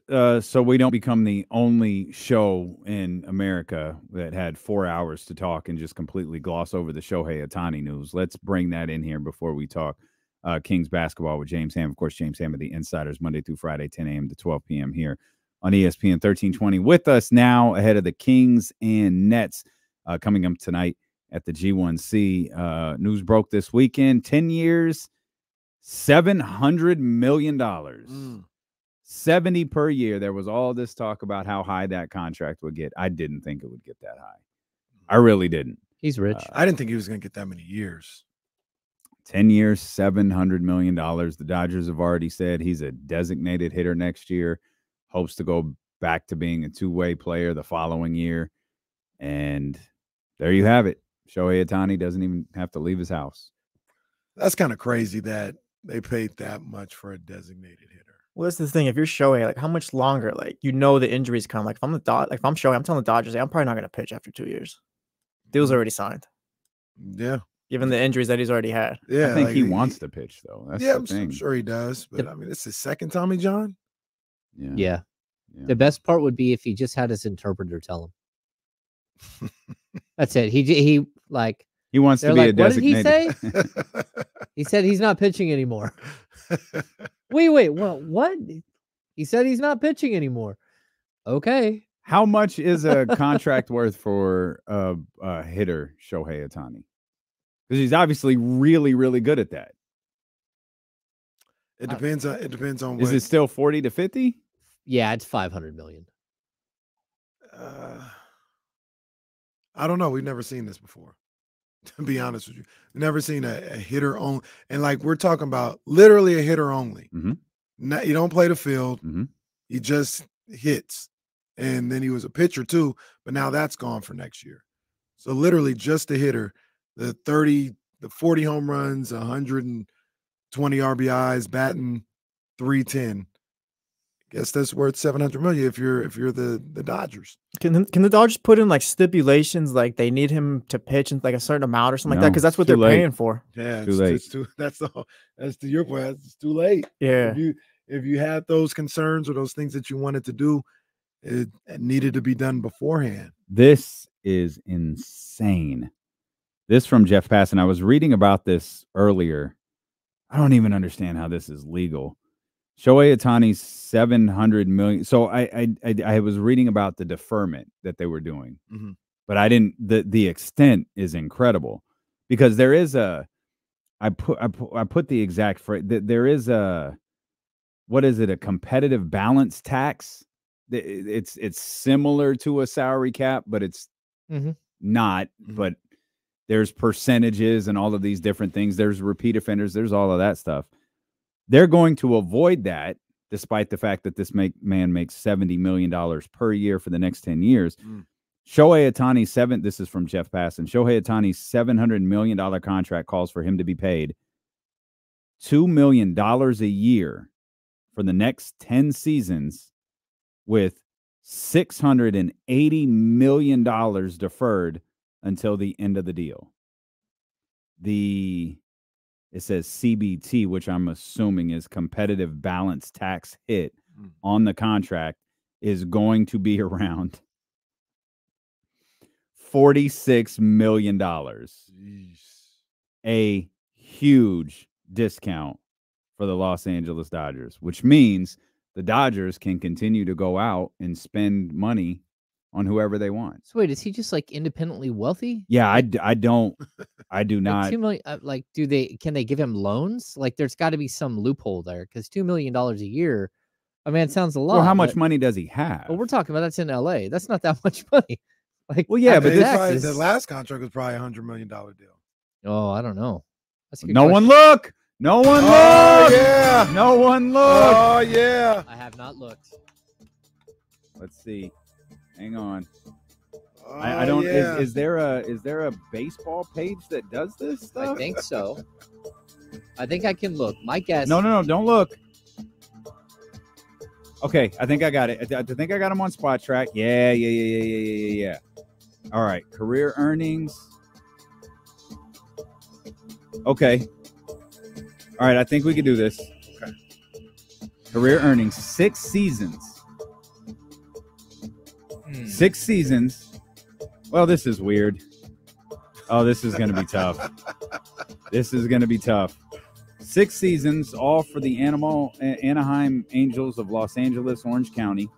so we don't become the only show in America that had 4 hours to talk and just completely gloss over the Shohei Ohtani news, let's bring that in here before we talk Kings basketball with James Ham. Of course, James Ham of the Insiders, Monday through Friday, 10 a.m. to 12 p.m. here on ESPN 1320. With us now ahead of the Kings and Nets coming up tonight at the G1C. News broke this weekend. 10 years, $700 million. 70 per year. There was all this talk about how high that contract would get. I didn't think it would get that high. I really didn't. He's rich. I didn't think he was going to get that many years. 10 years, $700 million. The Dodgers have already said he's a designated hitter next year. Hopes to go back to being a two-way player the following year. And there you have it. Shohei Ohtani doesn't even have to leave his house. That's kind of crazy that they paid that much for a designated hitter. Well, that's the thing. If you're Shohei, like, how much longer? Like, the injuries come. Like, if I'm Shohei, I'm telling the Dodgers, I'm probably not going to pitch after 2 years. Deal's already signed. Yeah. Given the injuries that he's already had. Yeah. I think he wants to pitch, though. That's the thing. I'm sure he does. But, I mean, it's his second Tommy John. Yeah. The best part would be if he just had his interpreter tell him. That's it. He wants to be a designated. What did he say? He said he's not pitching anymore. Wait, what? He said he's not pitching anymore. Okay. How much is a contract worth for a hitter, Shohei Ohtani? Because he's obviously really, really good at that. It depends on. Is it still 40 to 50? Yeah, it's $500 million. I don't know. We've never seen this before. To be honest with you, we've never seen a hitter only, and like we're talking about, literally a hitter only. Mm-hmm. You don't play the field. Mm-hmm. He just hits, and then he was a pitcher too. But now that's gone for next year. So literally just a hitter. The 40 home runs, 120 RBIs, batting .310. Guess that's worth $700 million if you're the Dodgers. Can the Dodgers put in like stipulations, like they need him to pitch in like a certain amount or something like that? Because that's what they're paying for. Yeah, too late. That's to your point. It's too late. Yeah. If you had those concerns or those things that you wanted to do, it needed to be done beforehand. This is insane. This from Jeff Passan. I was reading about this earlier. I don't even understand how this is legal. Shohei Ohtani's $700 million. So I was reading about the deferment that they were doing, but I didn't. The extent is incredible because there is a. I put the exact phrase. There is a. What is it? A competitive balance tax. It's similar to a salary cap, but it's not. But there's percentages and all of these different things. There's repeat offenders. There's all of that stuff. They're going to avoid that, despite the fact that this man makes $70 million per year for the next 10 years. Shohei Ohtani's this is from Jeff Passan. Shohei Ohtani's $700 million contract calls for him to be paid $2 million a year for the next 10 seasons, with $680 million deferred until the end of the deal. It says CBT, which I'm assuming is competitive balance tax hit on the contract, is going to be around $46 million. Jeez. A huge discount for the Los Angeles Dodgers, which means the Dodgers can continue to go out and spend money on whoever they want. So wait, is he just like independently wealthy? Yeah, I do not. Like $2 million, can they give him loans? Like there's got to be some loophole there because $2 million a year, I mean, it sounds a lot. Well, how much money does he have? Well, we're talking about that's in LA. That's not that much money. Like, well, yeah, but the last contract was probably $100 million deal. Oh, I don't know. That's a good no question. one look. No one look. Yeah. No one look. Oh yeah. I have not looked. Let's see. Hang on. Oh, I don't. Yeah. Is there a baseball page that does this stuff? I think so. I think I can look. My guess. No. Don't look. Okay, I think I got it. I think I got him on Spot Track. Yeah. All right, career earnings. Okay. All right, I think we can do this. Okay. Career earnings, 6 seasons, 6 seasons. Well, this is weird. Oh, this is going to be tough. This is going to be tough. 6 seasons, all for the Anaheim Angels of Los Angeles, Orange County.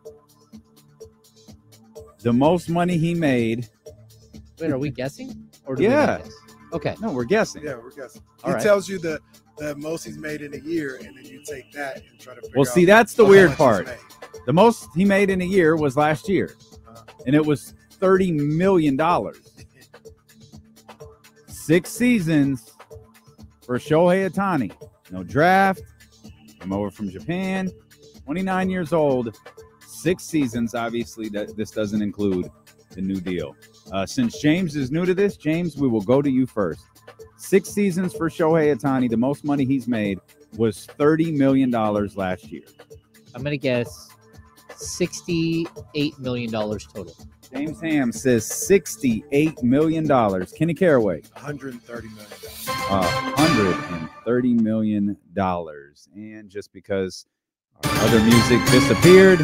The most money he made. Wait, are we guessing? Or do we Yeah. not guess? Okay. No, we're guessing. Yeah, we're guessing. All He right. tells you the most he's made in a year, and then you take that and try to figure Well, out see, that's the how weird much he's part. made. The most he made in a year was last year, and it was $30 million. 6 seasons for Shohei Ohtani. No draft. Came over from Japan. 29 years old. 6 seasons. Obviously, this doesn't include the new deal. Since James is new to this, James, we will go to you first. 6 seasons for Shohei Ohtani. The most money he's made was $30 million last year. I'm going to guess $68 million total. James Ham says $68 million. Kenny Caraway, $130 million. $130 million. And just because our other music disappeared,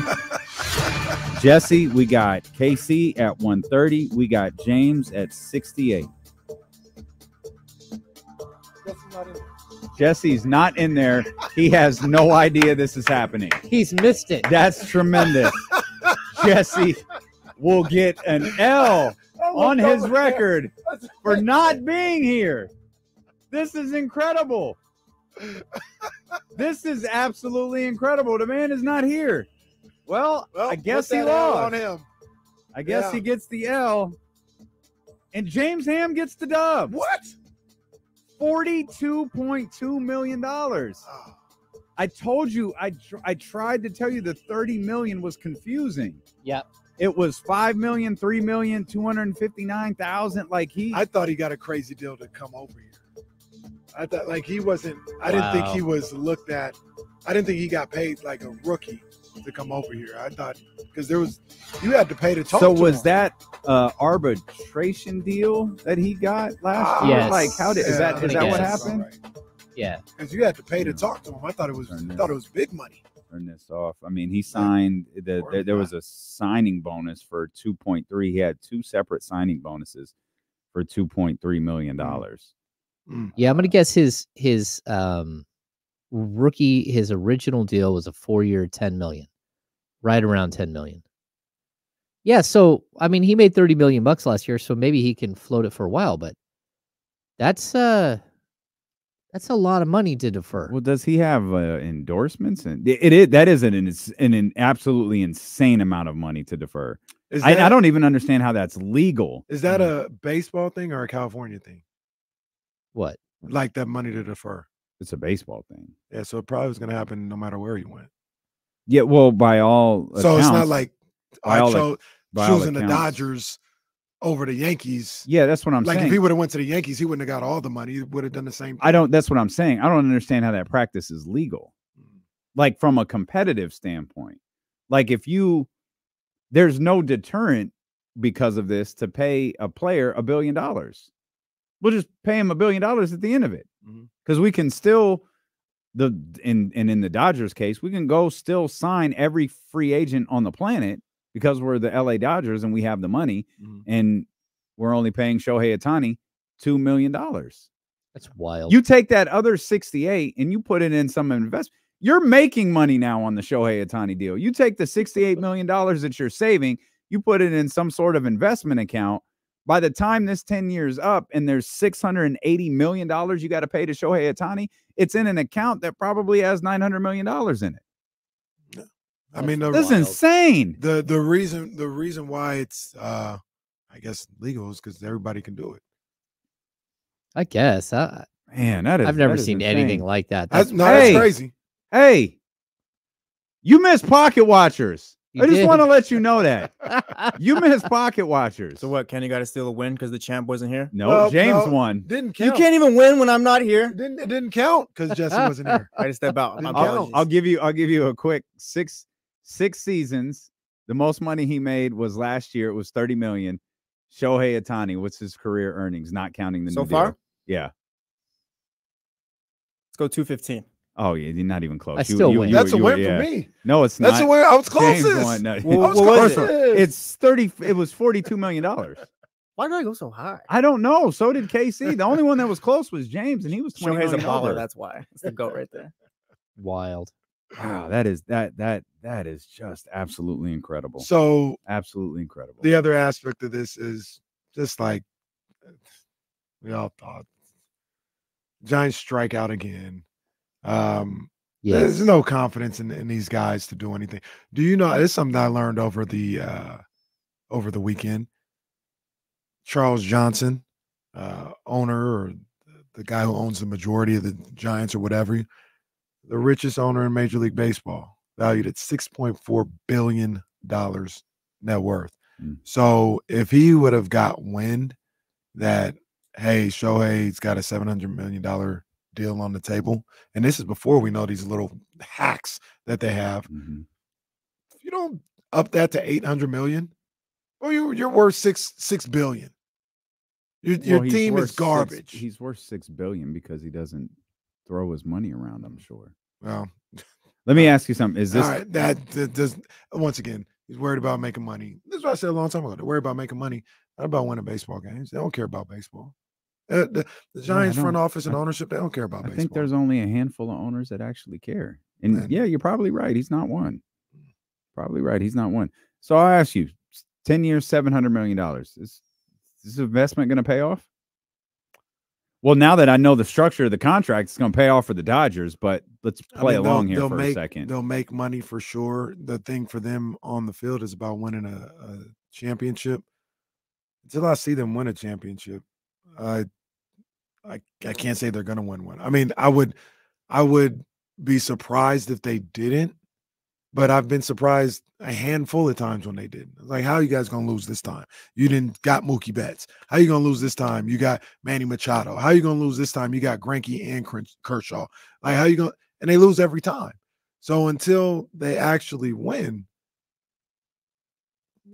Jesse, we got KC at 130. We got James at 68. Jesse's not in there. He has no idea this is happening. He's missed it. That's tremendous. Jesse will get an L on his record for not being here. This is incredible. This is absolutely incredible. The man is not here. Well, I guess he put that L lost. on him. I guess he gets the L. And James Ham gets the dub. What? $42.2 million. Oh, I told you, I tried to tell you the 30 million was confusing. Yep. It was 5 million, 3 million, 259,000. Like I thought he got a crazy deal to come over here. I thought like he wasn't. I didn't think he was looked at. I didn't think he got paid like a rookie to come over here. I thought because you had to pay to talk. So to was him. that arbitration deal that he got last year? Yes. Like is that what Yes. happened? Yeah. Because you had to pay to talk to him. I thought it was big money. Turn this off. I mean, he signed there was a signing bonus for 2.3. He had 2 separate signing bonuses for $2.3 million. Yeah, I'm gonna guess his rookie, his original deal was a 4-year, $10 million, right around $10 million. Yeah, so I mean, he made $30 million last year, so maybe he can float it for a while. But that's a lot of money to defer. Well, does he have endorsements? And that is an absolutely insane amount of money to defer. I don't even understand how that's legal. Is that a baseball thing or a California thing? What? Like that money to defer? It's a baseball thing. Yeah, so it probably was going to happen no matter where he went. Yeah, well, by all So it's not accounts, like by all choosing the accounts. Dodgers over the Yankees. Yeah, that's what I'm Like saying. if he would have went to the Yankees, he wouldn't have got all the money. He would have done the same thing. That's what I'm saying. I don't understand how that practice is legal. Like from a competitive standpoint. Like there's no deterrent because of this to pay a player $1 billion. We'll just pay him $1 billion at the end of it. Because we can still in the Dodgers case, we can go still sign every free agent on the planet because we're the LA Dodgers and we have the money and we're only paying Shohei Ohtani $2 million. That's wild. You take that other 68 and you put it in some investment. You're making money now on the Shohei Ohtani deal. You take the $68 million that you're saving, you put it in some sort of investment account. By the time this 10 years up and there's $680 million you got to pay to Shohei Ohtani, it's in an account that probably has $900 million in it. I mean, This is insane. The reason why it's I guess legal is because everybody can do it. I guess. Man, I've never that is seen insane. anything like that. That's Hey. crazy. Hey, you missed Pocket Watchers. You I just did. want to let you know that. You missed Pocket Watchers. So what? Kenny got to steal a win because the champ wasn't here? No, Well, James no. won. Didn't You count. can't even win when I'm not here. It didn't count because Jesse wasn't here. I had to step out. My Didn't apologies. I'll give you a quick six seasons. The most money he made was last year. It was $30 million. Shohei Ohtani, what's his career earnings, not counting the So new far? deal? Yeah. Let's go 215. Oh yeah, you're not even close. I still win. That's a you were- win yeah. for me. No, it's That's not. a win. I was James closest. won. No, Well, I was what was First of all, closest. it's 30. It was $42 million. Why did I go so high? I don't know. So did KC. The only one that was close was James, and he was 20 Shohei's a million baller. over. That's why. It's the goat right there. Wild. Wow, that is just absolutely incredible. So Absolutely incredible. the other aspect of this is just like we all thought. Giants strike out again. Yes. There's no confidence in these guys to do anything. Do you know? It's something I learned over the weekend. Charles Johnson, owner or the guy who owns the majority of the Giants or whatever, the richest owner in Major League Baseball, valued at $6.4 billion net worth. Mm. So if he would have got wind that, hey, Shohei's got a $700 million deal on the table, and this is before we know these little hacks that they have. Mm-hmm. If you don't up that to $800 million, well, you're worth $6 billion. Your team is garbage. He's worth $6 billion because he doesn't throw his money around, I'm sure. Well, let me ask you something. Is this all right? That does once again. He's worried about making money. This is what I said a long time ago. They're worried about making money, not about winning baseball games. They don't care about baseball. The Giants front office and ownership, they don't care about baseball. I think there's only a handful of owners that actually care. And yeah, you're probably right. He's not one. Probably right. He's not one. So I'll ask you, 10 years, $700 million. Is this investment going to pay off? Well, now that I know the structure of the contract, it's going to pay off for the Dodgers, but let's play along here for a second. They'll make money for sure. The thing for them on the field is about winning a championship. Until I see them win a championship, I can't say they're going to win one. I mean, I would be surprised if they didn't, but I've been surprised a handful of times when they didn't. Like, how are you guys going to lose this time? You didn't got Mookie Betts. How are you going to lose this time? You got Manny Machado. How are you going to lose this time? You got Greinke and Kershaw. Like, how are you going? And they lose every time. So until they actually win,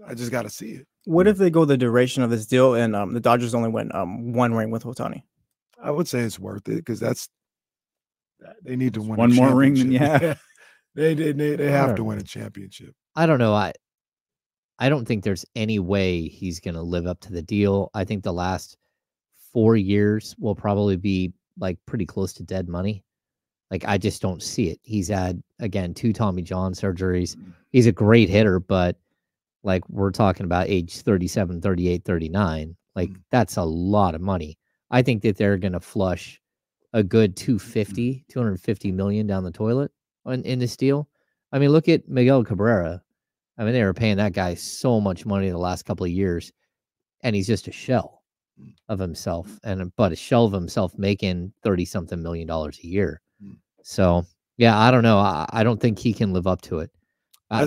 I just got to see it. What if they go the duration of this deal and the Dodgers only win one ring with Ohtani? I would say it's worth it because they need to win one more ring than you have. They have to win a championship. I don't know. I don't think there's any way he's going to live up to the deal. I think the last 4 years will probably be like pretty close to dead money. Like, I just don't see it. He's had, again, 2 Tommy John surgeries. He's a great hitter, but like, we're talking about age 37, 38, 39. Like, that's a lot of money. I think that they're going to flush a good $250 million down the toilet in this deal. I mean, look at Miguel Cabrera. I mean, they were paying that guy so much money the last couple of years, and he's just a shell of himself, but a shell of himself making $30-something million a year. So, yeah, I don't know. I don't think he can live up to it.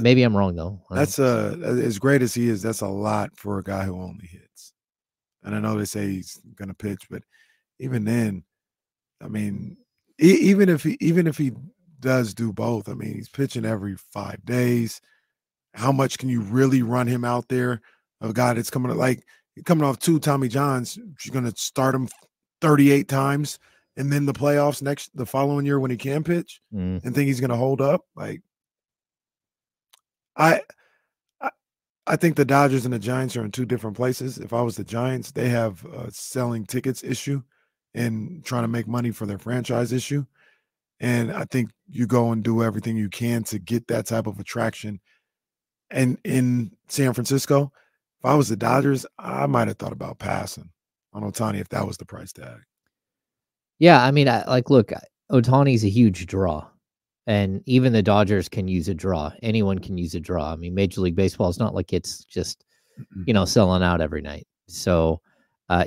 Maybe I'm wrong, though. That's as great as he is, that's a lot for a guy who only hits. And I know they say he's going to pitch, but even then, I mean, even if he does do both, I mean, he's pitching every 5 days. How much can you really run him out there? A guy that's coming off 2 Tommy Johns, you're going to start him 38 times, and then the playoffs the following year when he can pitch, and think he's going to hold up. Like, I think the Dodgers and the Giants are in 2 different places. If I was the Giants, they have a selling tickets issue and trying to make money for their franchise issue. And I think you go and do everything you can to get that type of attraction. And in San Francisco, if I was the Dodgers, I might have thought about passing on Ohtani if that was the price tag. Yeah, I mean, look, Ohtani's a huge draw. And even the Dodgers can use a draw. Anyone can use a draw. I mean, Major League Baseball is not like it's just, selling out every night. So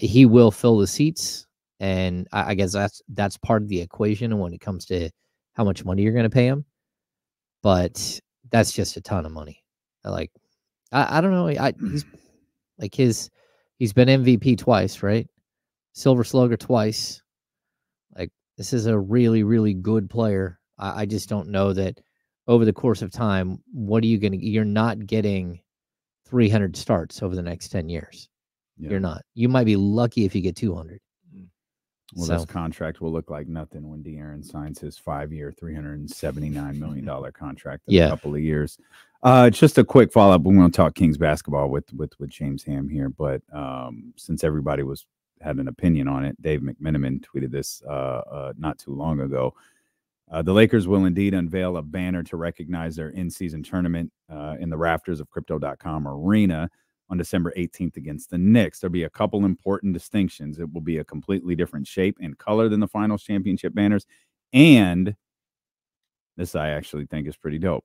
he will fill the seats. And I guess that's part of the equation when it comes to how much money you're going to pay him. But that's just a ton of money. Like, I don't know. He's been MVP twice, right? Silver Slugger twice. Like, this is a really, really good player. I just don't know that over the course of time, you're not getting 300 starts over the next 10 years. Yeah. You're not. You might be lucky if you get 200. Well, So this contract will look like nothing when De'Aaron signs his 5-year, $379 million contract in a couple of years. Just a quick follow-up. We're going to talk Kings basketball with James Ham here, but since everybody had an opinion on it, Dave McMenamin tweeted this not too long ago. The Lakers will indeed unveil a banner to recognize their in-season tournament in the rafters of Crypto.com Arena on December 18th against the Knicks. There'll be a couple important distinctions. It will be a completely different shape and color than the Finals championship banners. And this I actually think is pretty dope.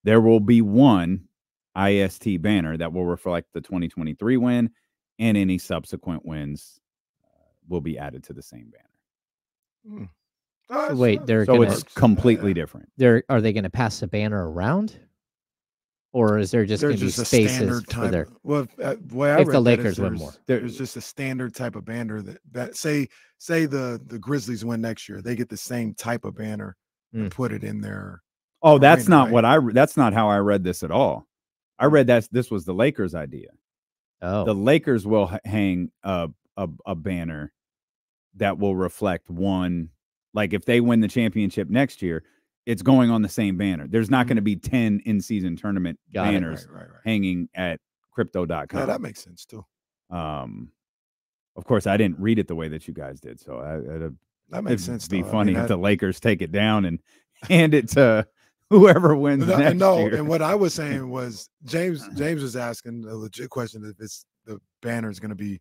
There will be one IST banner that will reflect the 2023 win, and any subsequent wins will be added to the same banner. So wait, it's completely different. Are they going to pass the banner around? Or is there just going to be spaces for their? Well, if the Lakers win more, there's just a standard type of banner that say the Grizzlies win next year, they get the same type of banner and put it in there. Oh, that's not what that's not how I read this at all. I read this was the Lakers' idea. Oh, the Lakers will hang a banner that will reflect one. Like if they win the championship next year, it's going on the same banner. There's not going to be 10 in-season tournament banners hanging at Crypto.com. Yeah, that makes sense too. Of course, I didn't read it the way that you guys did, so that makes sense. It'd be funny if the Lakers take it down and hand it to whoever wins next year. And what I was saying was James was asking a legit question if the banner is going to be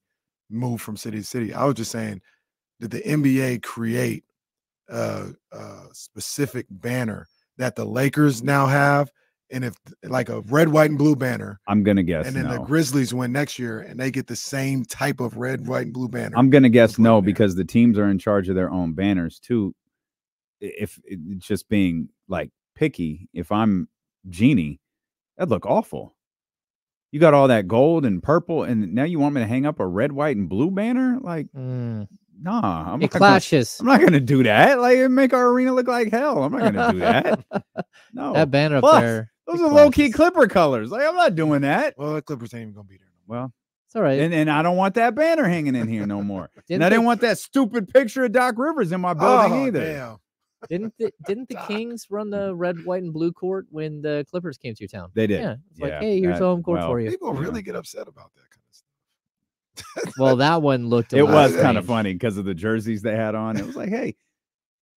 moved from city to city. I was just saying, did the NBA create a specific banner that the Lakers now have, and if like a red, white, and blue banner, I'm gonna guess, and then the Grizzlies win next year and they get the same type of red, white, and blue banner, I'm gonna guess no, because the teams are in charge of their own banners too. If it's just being like picky, if I'm Genie, that'd look awful. You got all that gold and purple, and now you want me to hang up a red, white, and blue banner? Like, nah, it clashes. I'm not gonna do that. Like, it make our arena look like hell. I'm not gonna do that. No, that banner up there. Those are low key Clipper colors. Like, I'm not doing that. Well, the Clippers ain't even gonna be there. Well, it's all right. And I don't want that banner hanging in here no more. And I didn't want that stupid picture of Doc Rivers in my building either. Damn. Didn't the Kings run the red, white, and blue court when the Clippers came to your town? They did. Yeah. It's like, hey, here's home court for you. People really get upset about that kind of stuff. Well, that one looked. It was kind of funny because of the jerseys they had on. It was like, hey,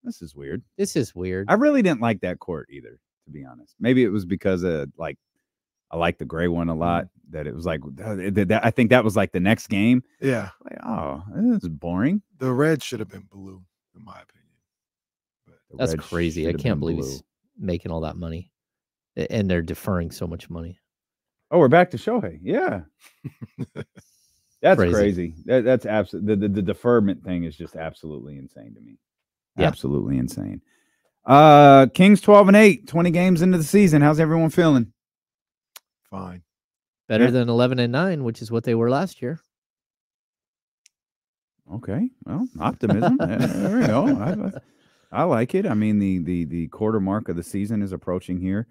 this is weird. This is weird. I really didn't like that court either, to be honest. Maybe it was because of I like the gray one a lot. That it was like I think that was like the next game. Yeah. Like, oh, this is boring. The red should have been blue, in my opinion. That's crazy. I can't believe he's making all that money, and they're deferring so much money. Oh, we're back to Shohei. Yeah. That's crazy. That's absolutely the deferment thing is just absolutely insane to me. Yeah. Absolutely insane. Kings 12-8, 20 games into the season. How's everyone feeling? Fine. Better than 11-9, which is what they were last year. Okay. Well, optimism. There we go. I like it. I mean, the quarter mark of the season is approaching here.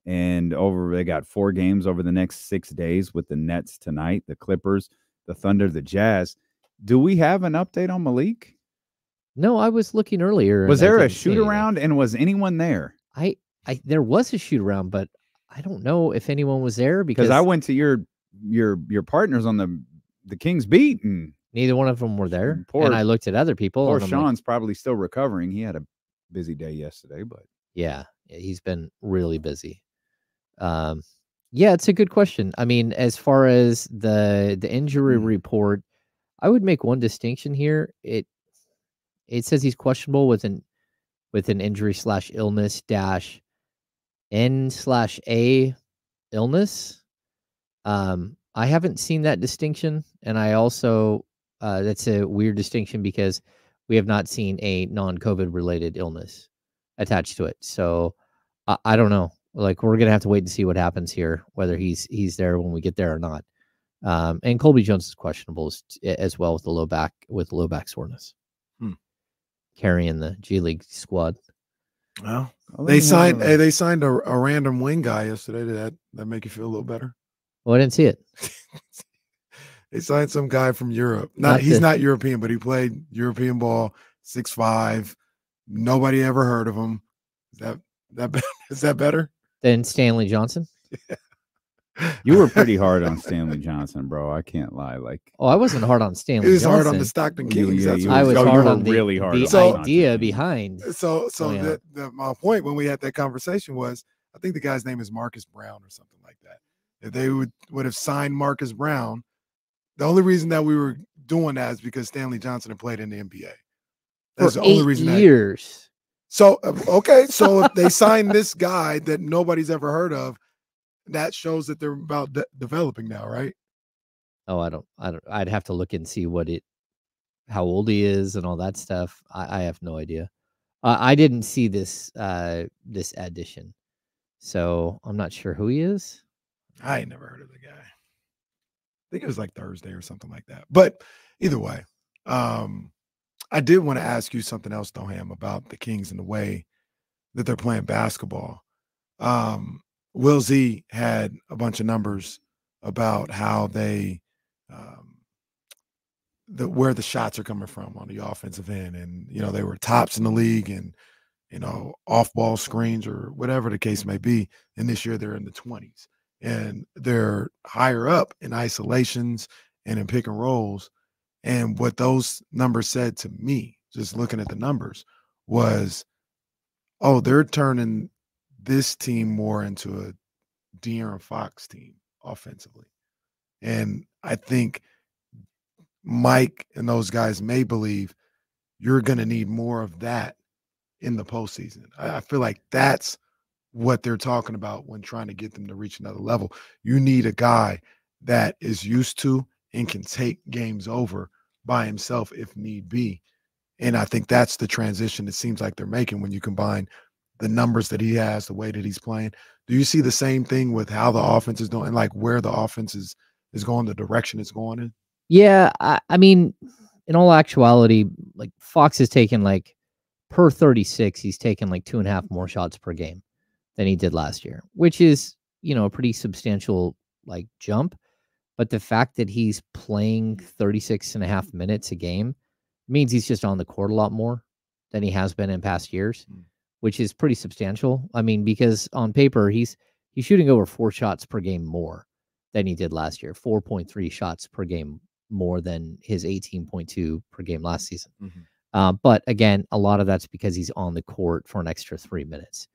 And they got 4 games over the next 6 days with the Nets tonight, the Clippers, the Thunder, the Jazz. Do we have an update on Malik? No, I was looking earlier. Was there a shoot around, and was anyone there? There was a shoot around, but I don't know if anyone was there because I went to your partners on the Kings beat, and neither one of them were there. And I looked at other people. Poor Sean's probably still recovering. He had a busy day yesterday, but yeah, he's been really busy. Yeah, it's a good question. I mean, as far as the injury report, I would make one distinction here. It says he's questionable with an injury / illness N/A illness. I haven't seen that distinction, and I also that's a weird distinction because we have not seen a non-COVID related illness attached to it. So I don't know. Like, we're gonna have to wait and see what happens here, whether he's there when we get there or not. And Colby Jones is questionable as well with low back soreness, carrying the G League squad. Well, they signed a random wing guy yesterday. Did that make you feel a little better? Well, I didn't see it. They signed some guy from Europe. Not He's the- not European, but he played European ball, 6'5". Nobody ever heard of him. Is that better? Then Stanley Johnson. You were pretty hard on Stanley Johnson, bro. I can't lie. Like, Oh, I wasn't hard on Stanley He was Johnson. hard on the Stockton You- Kings. yeah, That's you what I it was Oh, you hard were on really hard the on Stockton idea Kings. behind. So yeah. my point when we had that conversation was, I think the guy's name is Marcus Brown or something like that. If they would have signed Marcus Brown, the only reason that we were doing that is because Stanley Johnson had played in the NBA. That's For the only 8 reason. years. So okay, so if they sign this guy that nobody's ever heard of, that shows that they're about developing now, right? Oh, I don't. I'd have to look and see how old he is and all that stuff. I have no idea. I didn't see this this addition, so I'm not sure who he is. I ain't never heard of the guy. I think it was like Thursday or something like that. But either way, I did want to ask you something else, though, Ham, about the Kings and the way that they're playing basketball. Will Z had a bunch of numbers about how they where the shots are coming from on the offensive end, and they were tops in the league, and off ball screens or whatever the case may be. And this year they're in the 20s, and they're higher up in isolations and in pick and rolls. And what those numbers said to me, just looking at the numbers, was, oh, they're turning this team more into a De'Aaron Fox team offensively. And I think Mike and those guys may believe you're going to need more of that in the postseason. I feel like that's what they're talking about when trying to get them to reach another level. You need a guy that is used to and can take games over by himself if need be. And I think that's the transition it seems like they're making when you combine the numbers that he has, the way that he's playing. Do you see the same thing with how the offense is doing and like where the offense is going, the direction it's going in? Yeah, I mean, in all actuality, like Fox has taken like per 36, he's taken like 2.5 more shots per game than he did last year, which is, a pretty substantial like jump. But the fact that he's playing 36.5 minutes a game means he's just on the court a lot more than he has been in past years, which is pretty substantial. I mean, because on paper, he's shooting over 4 shots per game more than he did last year, 4.3 shots per game more than his 18.2 per game last season. But again, a lot of that's because he's on the court for an extra 3 minutes.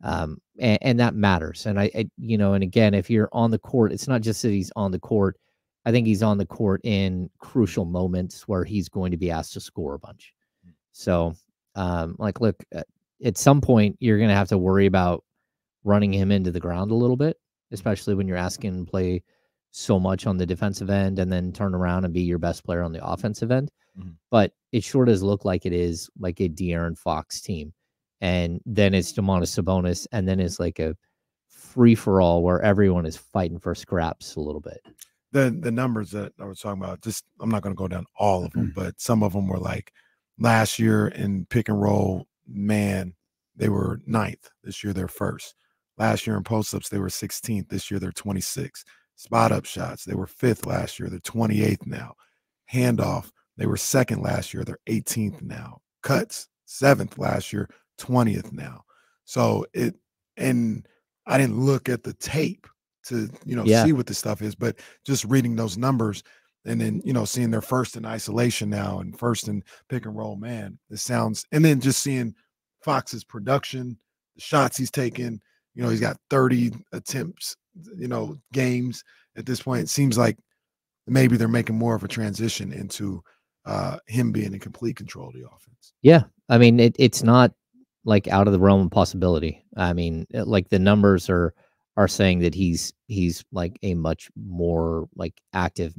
And that matters. And and again, if you're on the court, it's not just that he's on the court. I think he's on the court in crucial moments where he's going to be asked to score a bunch. So, look, at some point you're going to have to worry about running him into the ground a little bit, especially when you're asking him to play so much on the defensive end and then turn around and be your best player on the offensive end. But it sure does look like it is like a De'Aaron Fox team. And then it's Domantas Sabonis, and then it's like a free-for-all where everyone is fighting for scraps a little bit. The numbers that I was talking about, just I'm not going to go down all of them, but some of them were like last year in pick and roll, man, they were 9th. This year they're 1st. Last year in post-ups, they were 16th. This year they're 26th. Spot-up shots, they were 5th last year. They're 28th now. Handoff, they were 2nd last year. They're 18th now. Cuts, 7th last year. 20th now. So and I didn't look at the tape to see what the stuff is, but just reading those numbers and then seeing they're 1st in isolation now and 1st in pick and roll, man, it sounds, and then just seeing Fox's production, the shots he's taken, he's got 30 attempts, games at this point. It seems like maybe they're making more of a transition into him being in complete control of the offense. Yeah, I mean it's not like out of the realm of possibility. I mean, like the numbers are saying that he's like a much more like active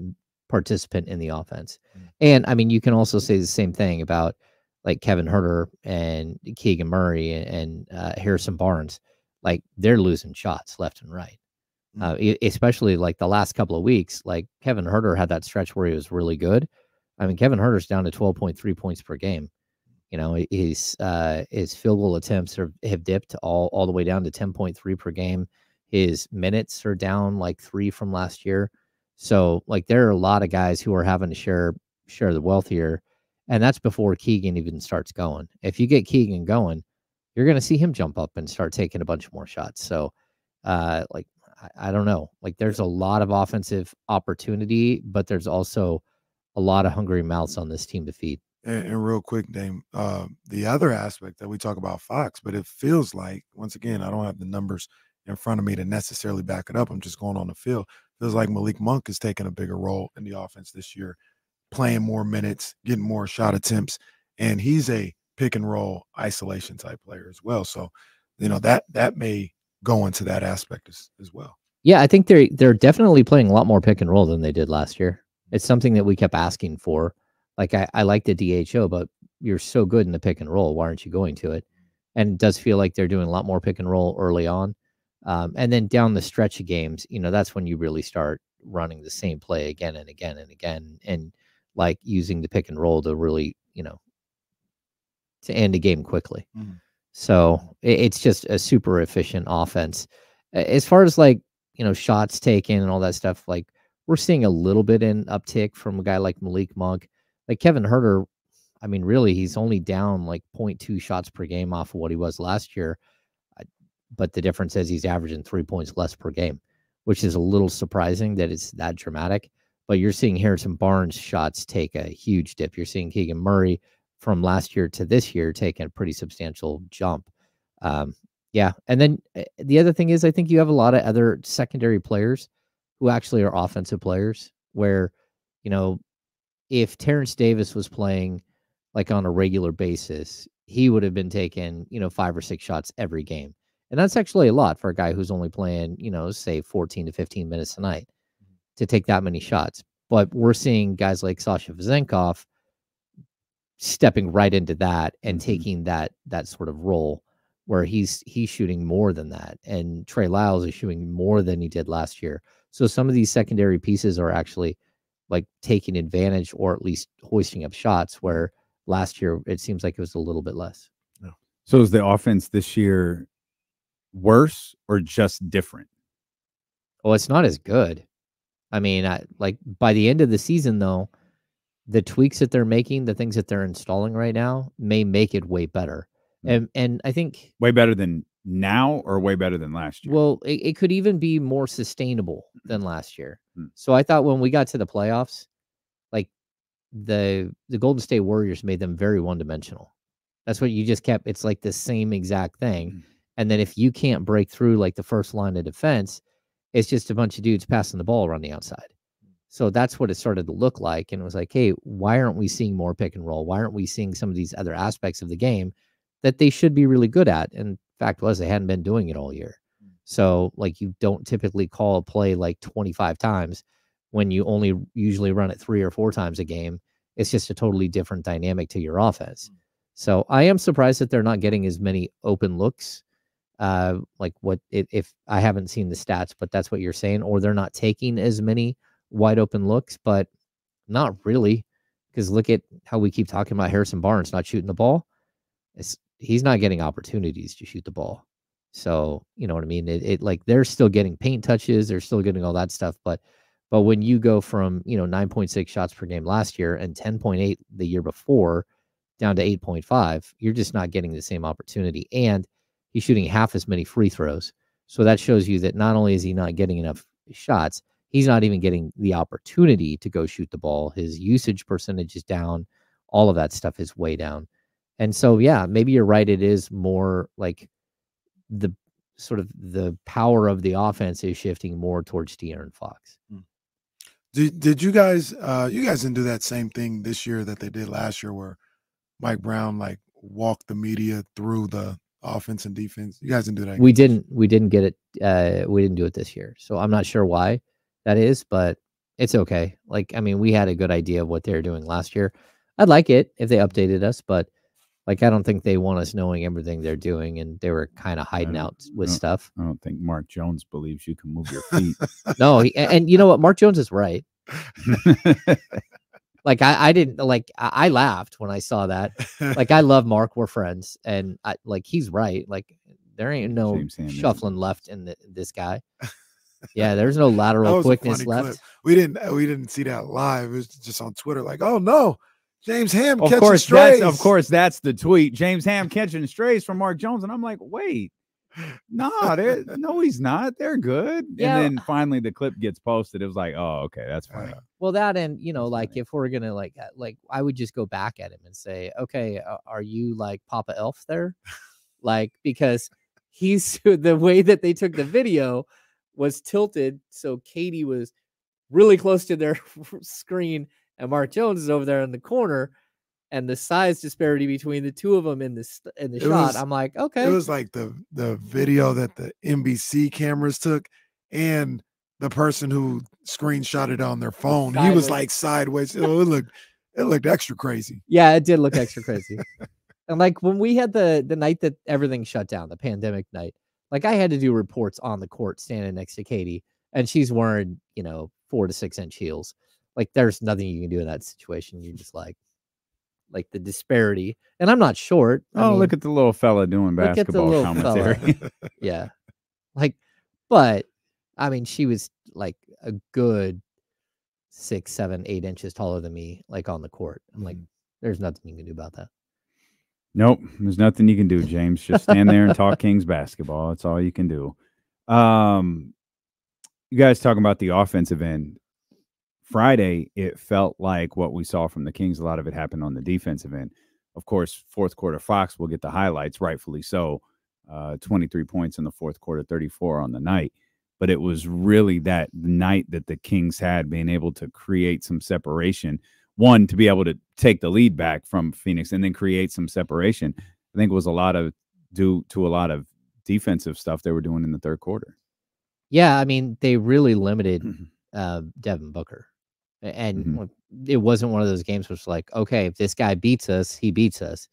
participant in the offense. And I mean, you can also say the same thing about like Kevin Huerter and Keegan Murray and Harrison Barnes. Like they're losing shots left and right. Especially like the last couple of weeks, like Kevin Huerter had that stretch where he was really good. I mean, Kevin Huerter's down to 12.3 points per game. His field goal attempts have dipped all the way down to 10.3 per game. His minutes are down like 3 from last year. So like there are a lot of guys who are having to share the wealth here, and that's before Keegan even starts going. If you get Keegan going, you're going to see him jump up and start taking a bunch more shots. So like I don't know. Like there's a lot of offensive opportunity, but there's also a lot of hungry mouths on this team to feed. And real quick, Dame, the other aspect that we talk about Fox, but it feels like, once again, I don't have the numbers in front of me to necessarily back it up. I'm just going on the field. Feels like Malik Monk is taking a bigger role in the offense this year, playing more minutes, getting more shot attempts, and he's a pick and roll isolation type player as well. So, that may go into that aspect as well. Yeah, I think they're definitely playing a lot more pick and roll than they did last year. It's something that we kept asking for. Like I like the DHO, but you're so good in the pick and roll. Why aren't you going to it? And it does feel like they're doing a lot more pick and roll early on. And then down the stretch of games, that's when you really start running the same play again and again and again, and like using the pick and roll to really, to end a game quickly. Mhm. So it's just a super efficient offense. As far as like, shots taken and all that stuff, like we're seeing a little bit in uptick from a guy like Malik Monk. Like Kevin Huerter, I mean, really, he's only down like 0.2 shots per game off of what he was last year. But the difference is he's averaging 3 points less per game, which is a little surprising that it's that dramatic. But you're seeing Harrison Barnes shots take a huge dip. You're seeing Keegan Murray from last year to this year taking a pretty substantial jump. Yeah. And then the other thing is I think you have a lot of other secondary players who actually are offensive players where, if Terrence Davis was playing like on a regular basis, he would have been taking, 5 or 6 shots every game. And that's actually a lot for a guy who's only playing, say 14 to 15 minutes a night to take that many shots. But we're seeing guys like Sasha Vezenkov stepping right into that and taking that sort of role where he's shooting more than that. And Trey Lyles is shooting more than he did last year. So some of these secondary pieces are actually like taking advantage or at least hoisting up shots where last year it seems like it was a little bit less. Yeah. So is the offense this year worse or just different? Well, it's not as good. I mean, like by the end of the season, though, the tweaks that they're making, the things that they're installing right now may make it way better. And I think way better than now or way better than last year? Well, it could even be more sustainable than last year. Hmm. So I thought when we got to the playoffs, like the Golden State Warriors made them very one-dimensional. That's what you just kept. It's like the same exact thing. And then if you can't break through like the first line of defense, it's just a bunch of dudes passing the ball around the outside. So that's what it started to look like. And it was like, hey, why aren't we seeing more pick and roll? Why aren't we seeing some of these other aspects of the game that they should be really good at? And fact was they hadn't been doing it all year. So like you don't typically call a play like 25 times when you only usually run it 3 or 4 times a game. It's just a totally different dynamic to your offense. So I am surprised that they're not getting as many open looks. Like what if I haven't seen the stats, but that's what you're saying, or they're not taking as many wide open looks, but not really, because look at how we keep talking about Harrison Barnes not shooting the ball. He's not getting opportunities to shoot the ball. So, you know what I mean? It like they're still getting paint touches, they're still getting all that stuff, but when you go from, 9.6 shots per game last year and 10.8 the year before down to 8.5, you're just not getting the same opportunity. And he's shooting half as many free throws. So that shows you that not only is he not getting enough shots, he's not even getting the opportunity to go shoot the ball. His usage percentage is down. All of that stuff is way down. And so, yeah, maybe you're right. It is more like the sort of the power of the offense is shifting more towards De'Aaron Fox. Did you guys didn't do that same thing this year that they did last year where Mike Brown like walked the media through the offense and defense? You guys didn't do that. We didn't get it. We didn't do it this year. So I'm not sure why that is, but it's okay. Like, I mean, we had a good idea of what they were doing last year. I'd like it if they updated us, but like, I don't think they want us knowing everything they're doing, and they were kind of hiding out with stuff. I don't think Mark Jones believes you can move your feet. No, and you know what? Mark Jones is right. Like, I didn't like. I laughed when I saw that. Like, I love Mark. We're friends, and he's right. Like, there ain't no shuffling left in this guy. Yeah, there's no lateral quickness left. Clip. we didn't see that live. It was just on Twitter, like, oh no, James Ham Of catching course, strays. that's the tweet. James Ham catching strays from Mark Jones, and I'm like, wait, no, he's not. They're good. Yeah. And then finally the clip gets posted. It was like, oh, okay, that's funny. Well, that and That's like funny. if we're gonna like I would just go back at him and say, okay, are you like Papa Elf there? Like, because he's the way that they took the video was tilted, so Katie was really close to their screen, and Mark Jones is over there in the corner, and the size disparity between the two of them in the shot, I'm like, okay, It was like the video that the NBC cameras took, and the person who screenshotted on their phone. He was Sideways. like sideways. Oh, it looked extra crazy. yeah, it did look extra crazy. And like when we had the night that everything shut down, the pandemic night, like I had to do reports on the court standing next to Katie, and she's wearing 4 to 6 inch heels. Like there's nothing you can do in that situation. You just like the disparity. And I'm not short. I mean, Look at the little fella doing look at the basketball little commentary. yeah. Like, but I mean, she was like a good 6, 7, 8 inches taller than me, like on the court. I'm like, there's nothing you can do about that. Nope, there's nothing you can do, James. Just stand there and talk Kings basketball. That's all you can do. You guys talking about the offensive end. Friday, it felt like what we saw from the Kings. A lot of it happened on the defensive end. Of course, fourth quarter Fox will get the highlights, rightfully so. 23 points in the fourth quarter, 34 on the night. But it was really that night that the Kings had, being able to create some separation. One, to be able to take the lead back from Phoenix and then create some separation. I think it was a lot of due to a lot of defensive stuff they were doing in the third quarter. Yeah, I mean, they really limited Devin Booker. And it wasn't one of those games where it's like, okay, if this guy beats us, he beats us.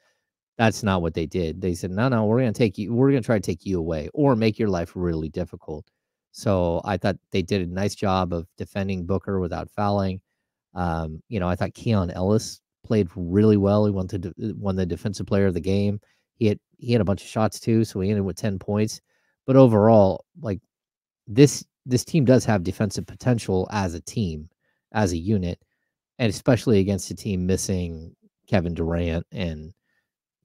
That's not what they did. They said, no, we're going to try to take you away or make your life really difficult. So I thought they did a nice job of defending Booker without fouling. I thought Keon Ellis played really well. He won the defensive player of the game. He had a bunch of shots too, so he ended with 10 points. But overall, like this team does have defensive potential as a team, as a unit, and especially against a team missing Kevin Durant. And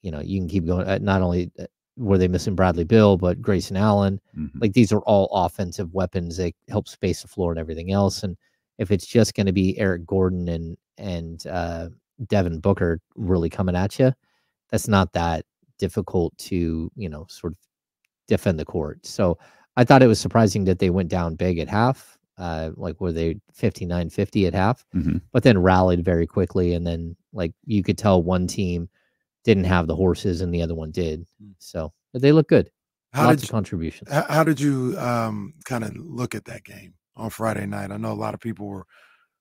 you can keep going. Not only were they missing Bradley Beal, but Grayson Allen. Like these are all offensive weapons. They help space the floor and everything else. And if it's just going to be Eric Gordon and Devin Booker really coming at you, that's not that difficult to sort of defend the court. So I thought it was surprising that they went down big at half. Like were they 59-50 at half, but then rallied very quickly. And then like you could tell one team didn't have the horses and the other one did. So but they look good. Lots of contributions. How did you kind of look at that game on Friday night? I know a lot of people were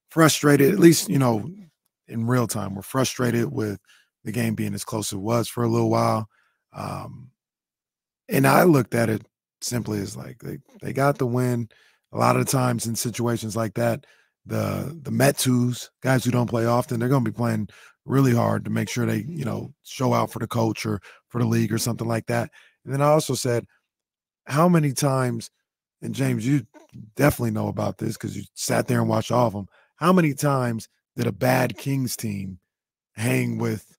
frustrated, at least, in real time, were frustrated with the game being as close as it was for a little while. And I looked at it simply as like they got the win. A lot of the times in situations like that, the Metsus, guys who don't play often, they're going to be playing really hard to make sure they, show out for the coach or for the league or something like that. And then I also said, how many times, and James, you definitely know about this because you sat there and watched all of them, how many times did a bad Kings team hang with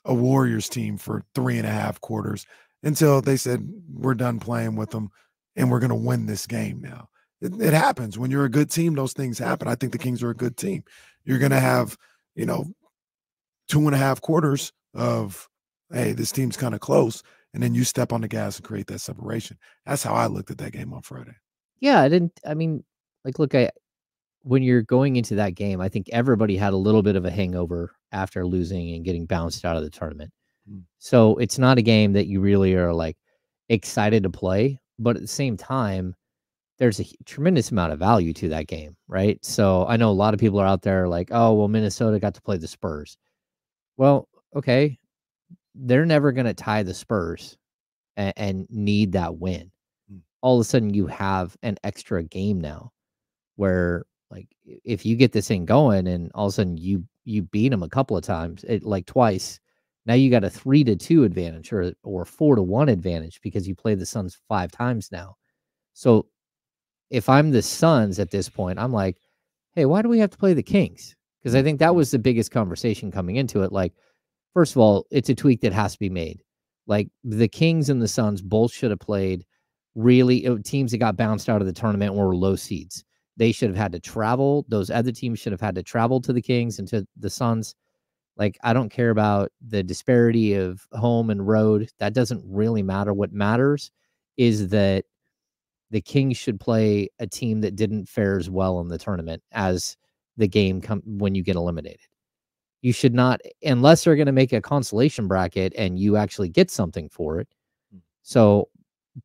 a Warriors team for 3.5 quarters until they said, we're done playing with them and we're going to win this game now? It happens. When you're a good team, those things happen. I think the Kings are a good team. You're going to have, 2.5 quarters of, hey, this team's kind of close. And then you step on the gas and create that separation. That's how I looked at that game on Friday. Yeah, look, when you're going into that game, I think everybody had a little bit of a hangover after losing and getting bounced out of the tournament. So it's not a game that you really are like excited to play, but at the same time, there's a tremendous amount of value to that game, right? So I know a lot of people are out there like, oh, well, Minnesota got to play the Spurs. Well, okay, they're never going to tie the Spurs and need that win. All of a sudden, you have an extra game now where, like, if you get this thing going and all of a sudden you beat them a couple of times, like twice, now you got a 3-2 advantage or 4-1 advantage because you played the Suns 5 times now. So if I'm the Suns at this point, I'm like, hey, why do we have to play the Kings? Because I think that was the biggest conversation coming into it. Like, first of all, it's a tweak that has to be made. Like, the Kings and the Suns both should have played teams that got bounced out of the tournament were low seeds. They should have had to travel. Those other teams should have had to travel to the Kings and to the Suns. Like, I don't care about the disparity of home and road. That doesn't really matter. What matters is that the Kings should play a team that didn't fare as well in the tournament as the game when you get eliminated. You should not, unless they're going to make a consolation bracket and you actually get something for it. So,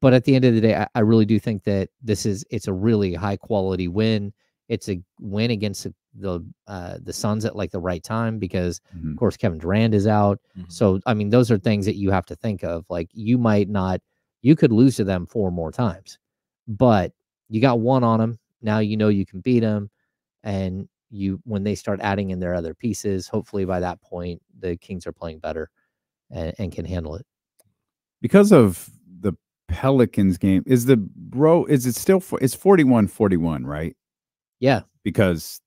but at the end of the day, I really do think that it's a really high quality win. It's a win against the Suns at like the right time because of course Kevin Durant is out. So, I mean, those are things that you have to think of. Like, you could lose to them 4 more times, but you got one on them. Now you know you can beat them, and when they start adding in their other pieces, hopefully by that point the Kings are playing better and can handle it. Because of the Pelicans game, is it still it's 41-41, right? Yeah, because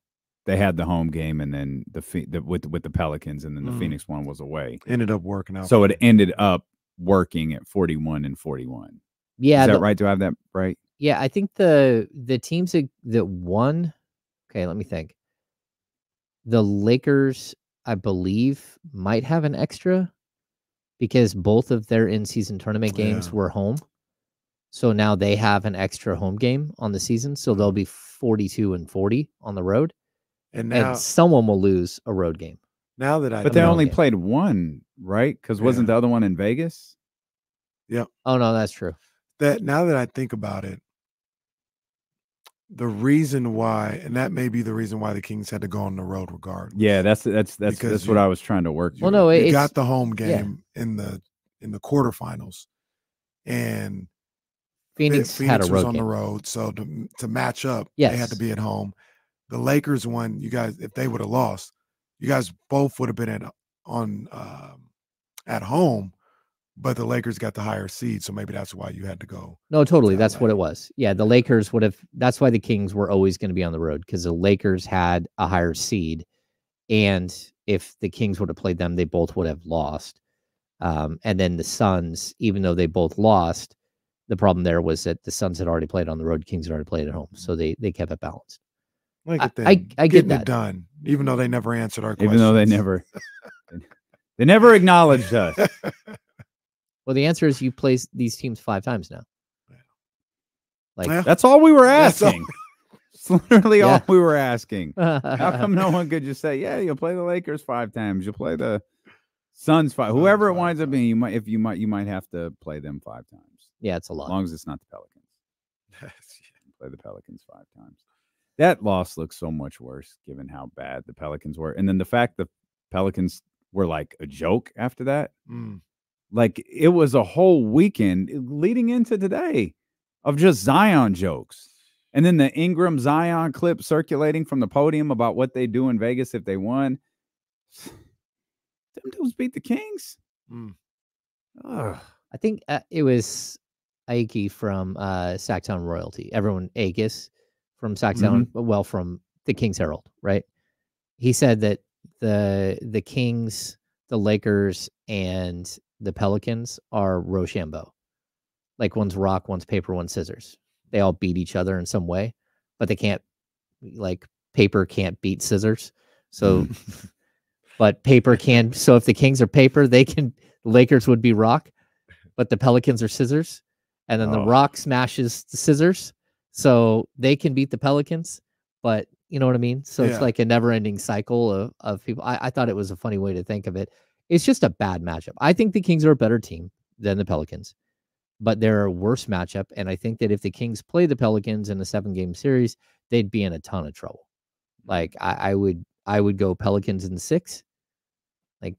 they had the home game and then with the Pelicans, and then the Phoenix one was away. Ended up working out. So it ended up working at 41-41. Yeah, is that right? Do I have that right? Yeah, I think the teams that won. Okay, let me think. The Lakers, I believe, might have an extra because both of their in-season tournament games were home. So now they have an extra home game on the season. So they'll be 42-40 on the road. And someone will lose a road game. But they only played one, right? Because wasn't the other one in Vegas? Yeah. Oh, no, that's true. Now that I think about it, the reason why, and that may be the reason why the Kings had to go on the road regardless. Yeah, that's what I was trying to work. Well, no, you got the home game in the quarterfinals, and Phoenix had a road was on game. the road, so to match up, yes, they had to be at home. The Lakers won. You guys, if they would have lost, you guys both would have been at home. But the Lakers got the higher seed, so maybe that's why you had to go. No, totally. That's what it was. Yeah, the Lakers would have. That's why the Kings were always going to be on the road, because the Lakers had a higher seed, and if the Kings would have played them, they both would have lost. And then the Suns, even though they both lost, the problem there was that the Suns had already played on the road, Kings had already played at home, so they kept it balanced. I get that. It done, even though they never answered our questions. Even though they never acknowledged us. Well, the answer is you play these teams 5 times now. Like that's all we were asking. It's literally all we were asking. How come no one could just say, "Yeah, you'll play the Lakers 5 times. You'll play the Suns 5." Whoever it winds up being, you might have to play them 5 times. Yeah, it's a lot. As long as it's not the Pelicans. Play the Pelicans 5 times. That loss looks so much worse given how bad the Pelicans were, and then the fact the Pelicans were like a joke after that. Like, it was a whole weekend leading into today of just Zion jokes. And then the Ingram Zion clip circulating from the podium about what they do in Vegas if they won. Them dudes beat the Kings. I think it was Aiki from Sacktown Royalty. Everyone, Akis from Sacktown, well, from the Kings Herald, right? He said that the Kings, the Lakers, and the Pelicans are Rochambeau. Like, one's rock, one's paper, one's scissors. They all beat each other in some way, but they can't, like, paper can't beat scissors. So, but paper can. So if the Kings are paper, the Lakers would be rock, but the Pelicans are scissors. And then the rock smashes the scissors. So they can beat the Pelicans, but you know what I mean? So it's like a never ending cycle of people. I thought it was a funny way to think of it. It's just a bad matchup. I think the Kings are a better team than the Pelicans, but they're a worse matchup. And I think that if the Kings play the Pelicans in a 7-game series, they'd be in a ton of trouble. Like, I would go Pelicans in 6, like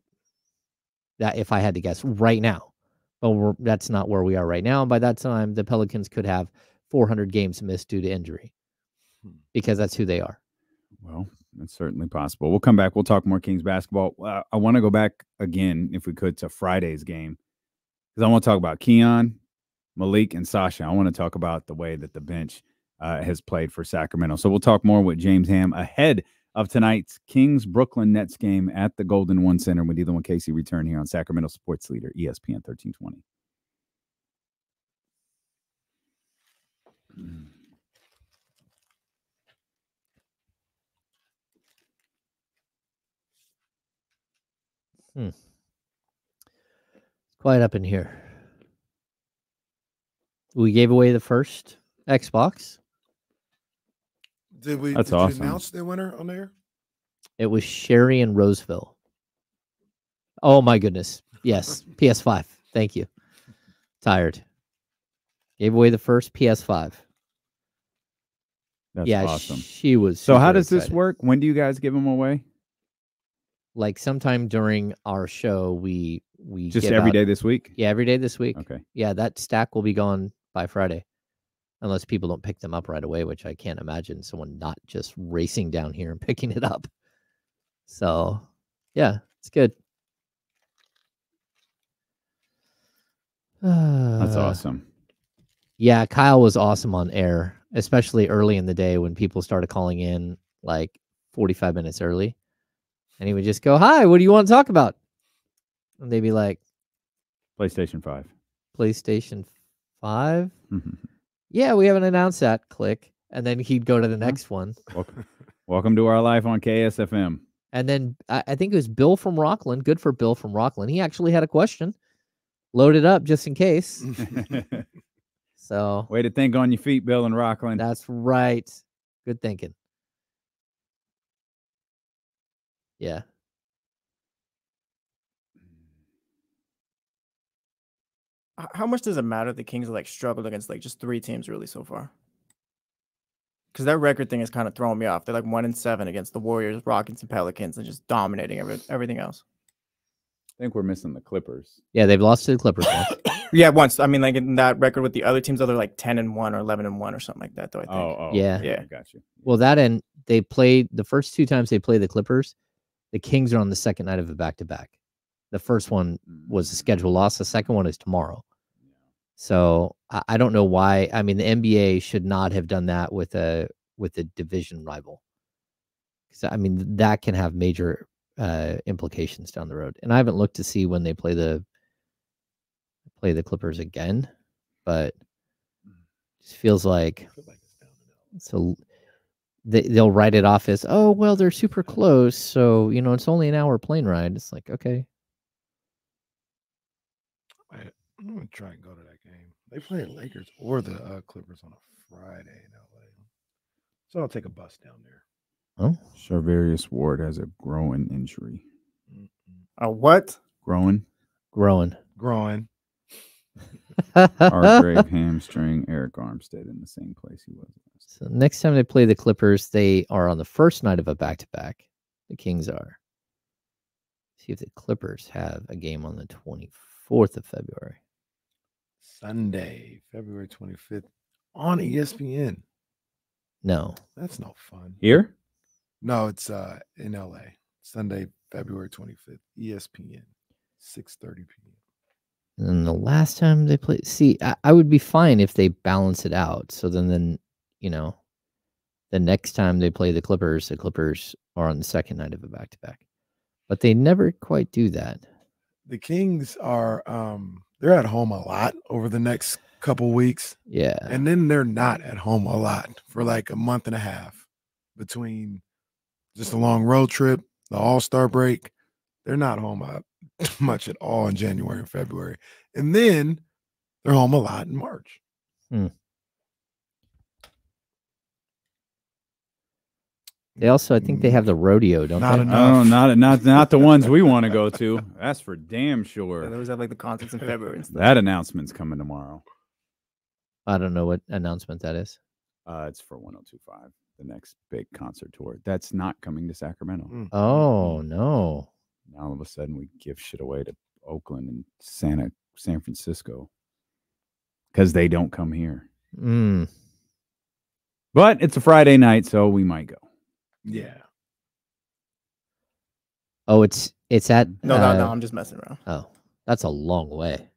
that, if I had to guess right now. But that's not where we are right now. And by that time, the Pelicans could have 400 games missed due to injury, because that's who they are. Well, that's certainly possible. We'll come back. We'll talk more Kings basketball. I want to go back again, if we could, to Friday's game, because I want to talk about Keon, Malik, and Sasha. I want to talk about the way that the bench has played for Sacramento. So we'll talk more with James Ham ahead of tonight's Kings Brooklyn Nets game at the Golden One Center when Dylan and Casey return here on Sacramento Sports Leader, ESPN 1320. Quiet up in here. We gave away the first Xbox. Did we? That's did awesome. you announce the winner on there? It was Sherry in Roseville. Oh my goodness. Yes. PS5. Thank you. Tired. Gave away the first PS5. That's yeah, awesome. She was. So how super does this excited. work? When do you guys give them away? Like sometime during our show, we Just give every out- day this week? Yeah, every day this week. Okay. Yeah, that stack will be gone by Friday, unless people don't pick them up right away, which I can't imagine someone not just racing down here and picking it up. So, yeah, it's good. That's awesome. Yeah, Kyle was awesome on air, especially early in the day when people started calling in like 45 minutes early. And he would just go, "Hi, what do you want to talk about?" And they'd be like, PlayStation 5. PlayStation 5? Yeah, we haven't announced that. Click. And then he'd go to the next one. Welcome to our life on KSFM. And then I think it was Bill from Rockland. Good for Bill from Rockland. He actually had a question loaded up just in case. So Way to think on your feet, Bill and Rockland. that's right. Good thinking. Yeah. How much does it matter if the Kings like struggled against like just 3 teams really so far? Because that record thing is kind of throwing me off. They're like 1-7 against the Warriors, Rockets, and Pelicans, and just dominating everything else. I think we're missing the Clippers. Yeah, they've lost to the Clippers once. Yeah, once. I mean, like in that record with the other teams, they're like 10-1 or 11-1 or something like that. Though I think. Oh, Yeah. okay, Yeah. I got you. Well, that and they played the first 2 times they played the Clippers. The Kings are on the second night of a back-to-back. The first one was a scheduled loss. The second one is tomorrow. So I don't know why. I mean, the NBA should not have done that with a division rival. Because I mean, that can have major implications down the road. And I haven't looked to see when they play the Clippers again, but it just feels like so they'll write it off as, oh well, they're super close, so you know it's only an hour plane ride. It's like, okay. I'm gonna try and go to that game. They play the Lakers or the Clippers on a Friday in LA, so I'll take a bus down there. Oh, Charvarius Ward has a growing injury. A what? Growing? growing. Hargrave hamstring. Eric Armstead in the same place he was. So next time they play the Clippers, they are on the first night of a back-to-back. The Kings are. See if the Clippers have a game on the 24th of February. Sunday, February 25th on ESPN. No. That's no fun. Here? No, it's in LA. Sunday, February 25th, ESPN, 6:30 p.m. And the last time they played, see, I would be fine if they balance it out. So then, you know, the next time they play the Clippers are on the second night of a back-to-back. But they never quite do that. The Kings are they're at home a lot over the next couple weeks. Yeah. And then they're not at home a lot for like a month and a half between just a long road trip, the All-Star break. They're not home much at all in January and February. And then they're home a lot in March. They also, I think they have the rodeo, don't Not they? enough. Oh, not the ones we want to go to. That's for damn They sure. always have like the concerts in February and stuff. That announcement's coming tomorrow. I don't know what announcement that is. It's for 102.5, the next big concert tour. That's not coming to Sacramento. Oh, no. Now all of a sudden we give shit away to Oakland and San Francisco because they don't come here. But it's a Friday night, so we might go. Yeah. Oh, it's at No, I'm just messing around. Oh, that's a long way.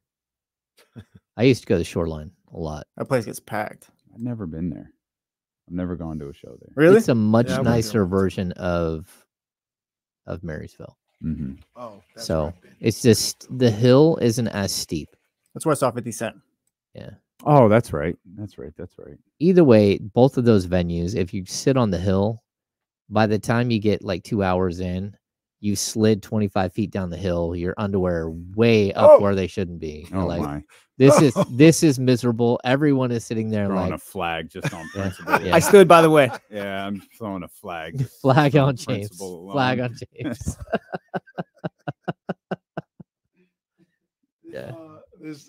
I used to go to the Shoreline a lot. That place gets packed. I've never been there. I've never gone to a show there. Really? It's a much Yeah, I went there nicer once. version of Marysville. Mm-hmm. Oh, that's So where I've been. it's just the hill isn't as steep. That's where I saw 50 Cent. Yeah. Oh, that's right. That's right. That's right. Either way, both of those venues, if you sit on the hill, by the time you get like 2 hours in, you slid 25 feet down the hill. Your underwear way up Oh. where they shouldn't be. You're Oh like, my! this is miserable. Everyone is sitting there Throwing like a flag just on Yeah. principle. Yeah. I stood, by the way. Yeah, I'm throwing a flag. just flag on James. principle alone. Flag on James. Yeah. This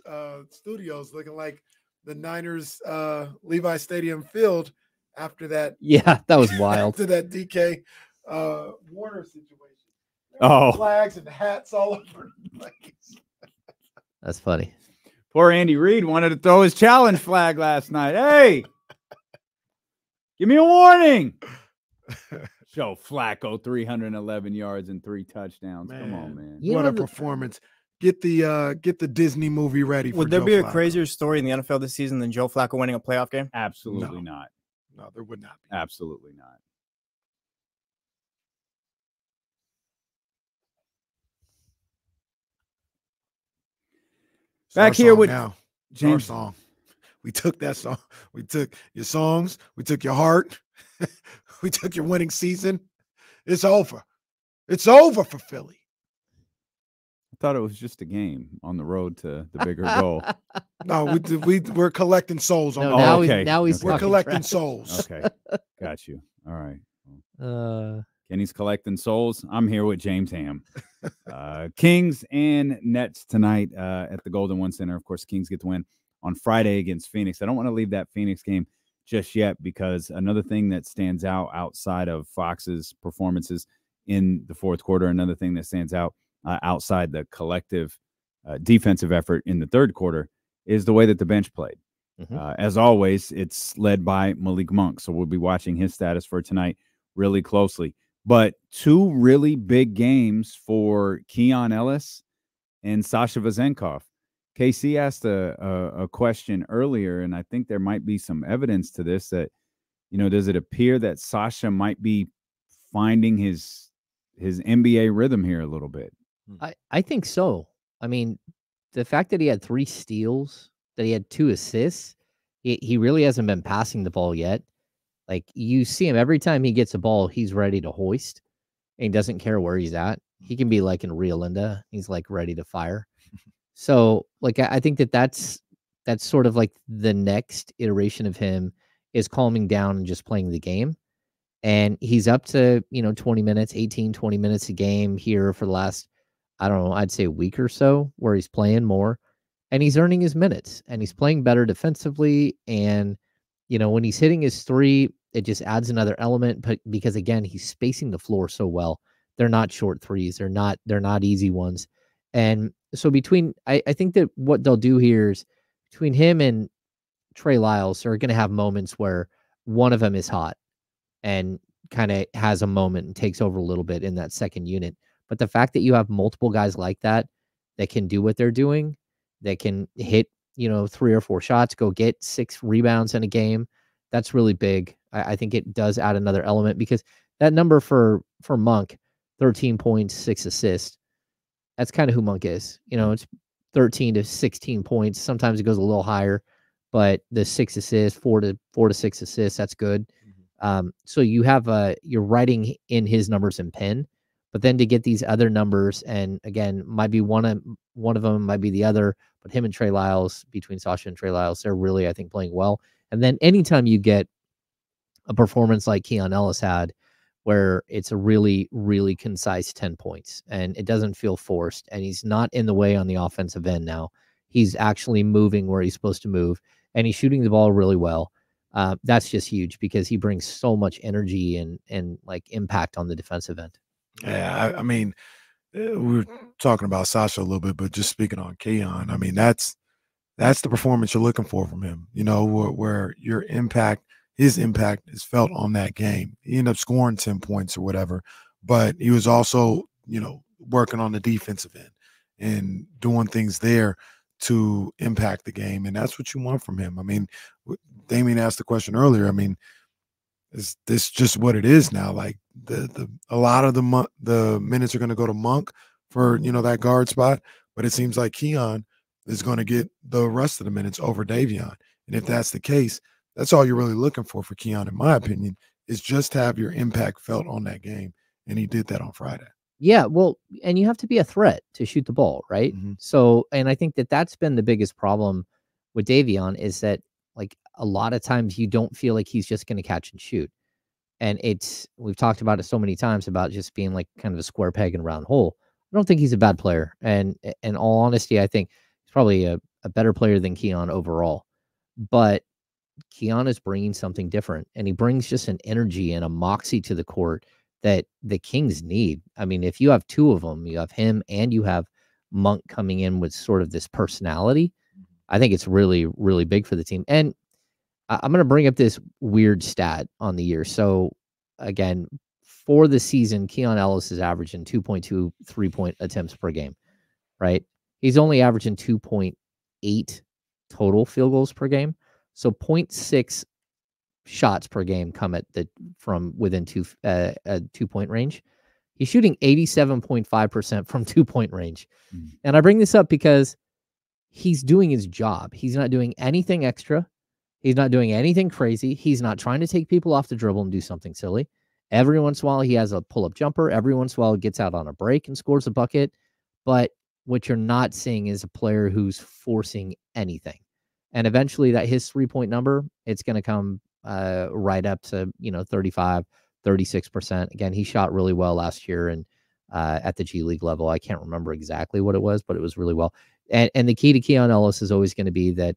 studio's looking like the Niners Levi Stadium field after that Yeah, that was wild. after that DK Warner situation. Oh. Flags and hats all over the place. That's funny. Poor Andy Reid wanted to throw his challenge flag last night. Hey, give me a warning. Joe Flacco, 311 yards and 3 touchdowns. Come on, man. You What know a the- performance. Get the Disney movie ready for Would there Joe be a Flacco. crazier story in the NFL this season than Joe Flacco winning a playoff game? Absolutely not. No, there would not be. Absolutely not. It's our Back here song with now. It's our James. song. We took that song. We took your songs. We took your heart. We took your winning season. It's over. It's over for Philly. I thought it was just a game on the road to the bigger goal. No, we're collecting souls on No, the now, road. okay. now he's We're talking collecting trash. souls. Okay. Got you. All right. Kenny's collecting souls. I'm here with James Ham. Kings and Nets tonight at the Golden One Center. Of course, Kings get to win on Friday against Phoenix. I don't want to leave that Phoenix game just yet because another thing that stands out outside of Fox's performances in the fourth quarter, another thing that stands out outside the collective defensive effort in the third quarter is the way that the bench played. As always, it's led by Malik Monk. So we'll be watching his status for tonight really closely. But 2 really big games for Keon Ellis and Sasha Vezenkov. KC asked a question earlier, and I think there might be some evidence to this that, does it appear that Sasha might be finding his NBA rhythm here a little bit? I think so. I mean, the fact that he had 3 steals, that he had 2 assists, he really hasn't been passing the ball yet. Like, you see him every time he gets a ball, he's ready to hoist, and he doesn't care where he's at. He can be like in Rio Linda. He's like ready to fire. So, like, I think that's sort of like the next iteration of him is calming down and just playing the game. And he's up to, 20 minutes, 18, 20 minutes a game here for the last, I don't know, I'd say a week or so where he's playing more and he's earning his minutes and he's playing better defensively. And, when he's hitting his 3, it just adds another element, but because again, he's spacing the floor so well. They're not short 3s. They're not easy ones. And so I think that what they'll do here is between him and Trey Lyles are going to have moments where one of them is hot and kind of has a moment and takes over a little bit in that second unit. But the fact that you have multiple guys like that can do what they're doing, that can hit, 3 or 4 shots, go get 6 rebounds in a game, that's really big. I think it does add another element because that number for Monk, 13 points, 6 assists, that's kind of who Monk is. It's 13 to 16 points. Sometimes it goes a little higher, but the 6 assists, 4 to 6 assists, that's good. So you have you're writing in his numbers in pen, but then to get these other numbers, and again, might be one of them, might be the other, but him and Trey Lyles, between Sasha and Trey Lyles, they're really, I think, playing well. And then anytime you get a performance like Keon Ellis had, where it's a really, really concise 10 points and it doesn't feel forced, and he's not in the way on the offensive end now. He's actually moving where he's supposed to move, and he's shooting the ball really well. That's just huge because he brings so much energy and like impact on the defensive end. Yeah, I mean, we were talking about Sasha a little bit, but just speaking on Keon, I mean, that's the performance you're looking for from him, where his impact is felt on that game. He ended up scoring 10 points or whatever, but he was also, working on the defensive end and doing things there to impact the game. And that's what you want from him. I mean, Damien asked the question earlier. I mean, Is this just what it is now? Like a lot of the minutes are going to go to Monk for that guard spot, but it seems like Keon is going to get the rest of the minutes over Davion. And if that's the case, that's all you're really looking for Keon, in my opinion, is just to have your impact felt on that game, and he did that on Friday. Yeah, well, and you have to be a threat to shoot the ball, right? So, and I think that that's been the biggest problem with Davion is that, like, a lot of times you don't feel like he's just going to catch and shoot. And we've talked about it so many times about just being like kind of a square peg in a round hole. I don't think he's a bad player. And in all honesty, I think he's probably a better player than Keon overall. But Keon is bringing something different, and he brings just an energy and a moxie to the court that the Kings need. I mean, if you have two of them, you have him and you have Monk coming in with sort of this personality, I think it's really, really big for the team. And I'm going to bring up this weird stat on the year. So, again, for the season, Keon Ellis is averaging 2.2 3-point attempts per game, right? He's only averaging 2.8 total field goals per game. So 0.6 shots per game come from within a 2-point range. He's shooting 87.5% from 2-point range. And I bring this up because he's doing his job. He's not doing anything extra. He's not doing anything crazy. He's not trying to take people off the dribble and do something silly. Every once in a while, he has a pull-up jumper. Every once in a while, he gets out on a break and scores a bucket. But what you're not seeing is a player who's forcing anything. And eventually, his 3-point number, it's going to come right up to 35, 36%. Again, he shot really well last year and at the G League level. I can't remember exactly what it was, but it was really well. And the key to Keon Ellis is always going to be that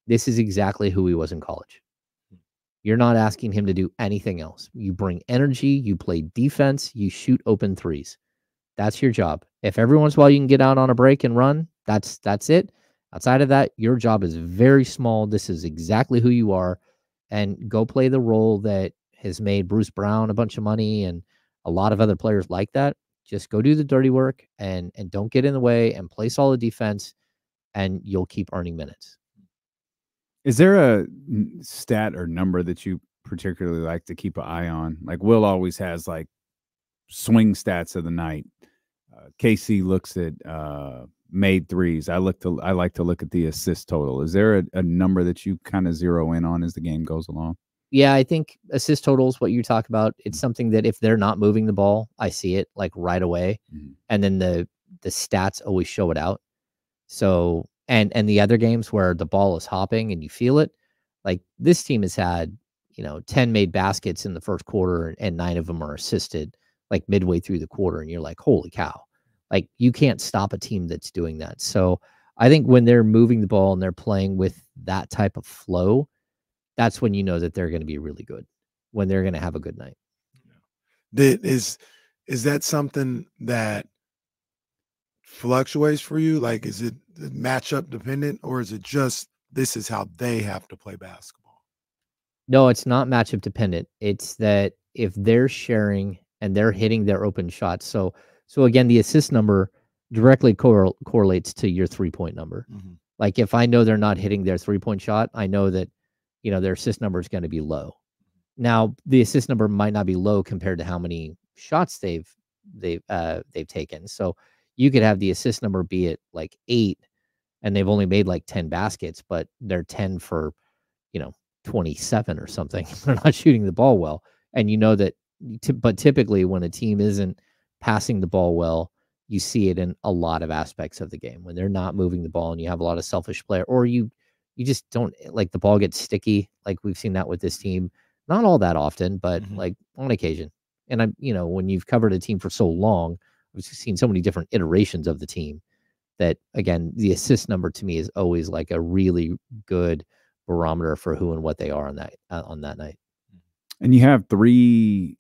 this is exactly who he was in college. You're not asking him to do anything else. You bring energy, you play defense, you shoot open threes. That's your job. If every once in a while you can get out on a break and run, that's it. Outside of that, your job is very small. This is exactly who you are. And go play the role that has made Bruce Brown a bunch of money and a lot of other players like that. Just go do the dirty work and don't get in the way and play solid defense, and you'll keep earning minutes. Is there a stat or number that you particularly like to keep an eye on? Like Will always has like swing stats of the night. KC looks at made threes. I like to look at the assist total. Is there a number that you kind of zero in on as the game goes along? Yeah, I think assist total is what you talk about. It's something that if they're not moving the ball, I see it like right away. And then the stats always show it out. So, and the other games where the ball is hopping and you feel it, like this team has had, 10 made baskets in the first quarter and 9 of them are assisted like midway through the quarter. And you're like, holy cow, like you can't stop a team that's doing that. So I think when they're moving the ball and they're playing with that type of flow, that's when you know that they're going to be really good, when they're going to have a good night. Is that something that fluctuates for you? Like, is it matchup dependent, or is it just this is how they have to play basketball? No, it's not matchup dependent. It's that if they're sharing and they're hitting their open shots. So again, the assist number directly correlates to your 3-point number. Like if I know they're not hitting their 3-point shot, I know that their assist number is going to be low. Now, the assist number might not be low compared to how many shots they've taken. So you could have the assist number be at like 8 and they've only made like 10 baskets, but they're 10 for, 27 or something. They're not shooting the ball well. And that, but typically when a team isn't passing the ball well, you see it in a lot of aspects of the game when they're not moving the ball and you have a lot of selfish player, or you just don't, like, the ball gets sticky. Like we've seen that with this team, not all that often, but like on occasion. And when you've covered a team for so long, I've seen so many different iterations of the team that, again, the assist number to me is always like a really good barometer for who and what they are on that night. And you have 3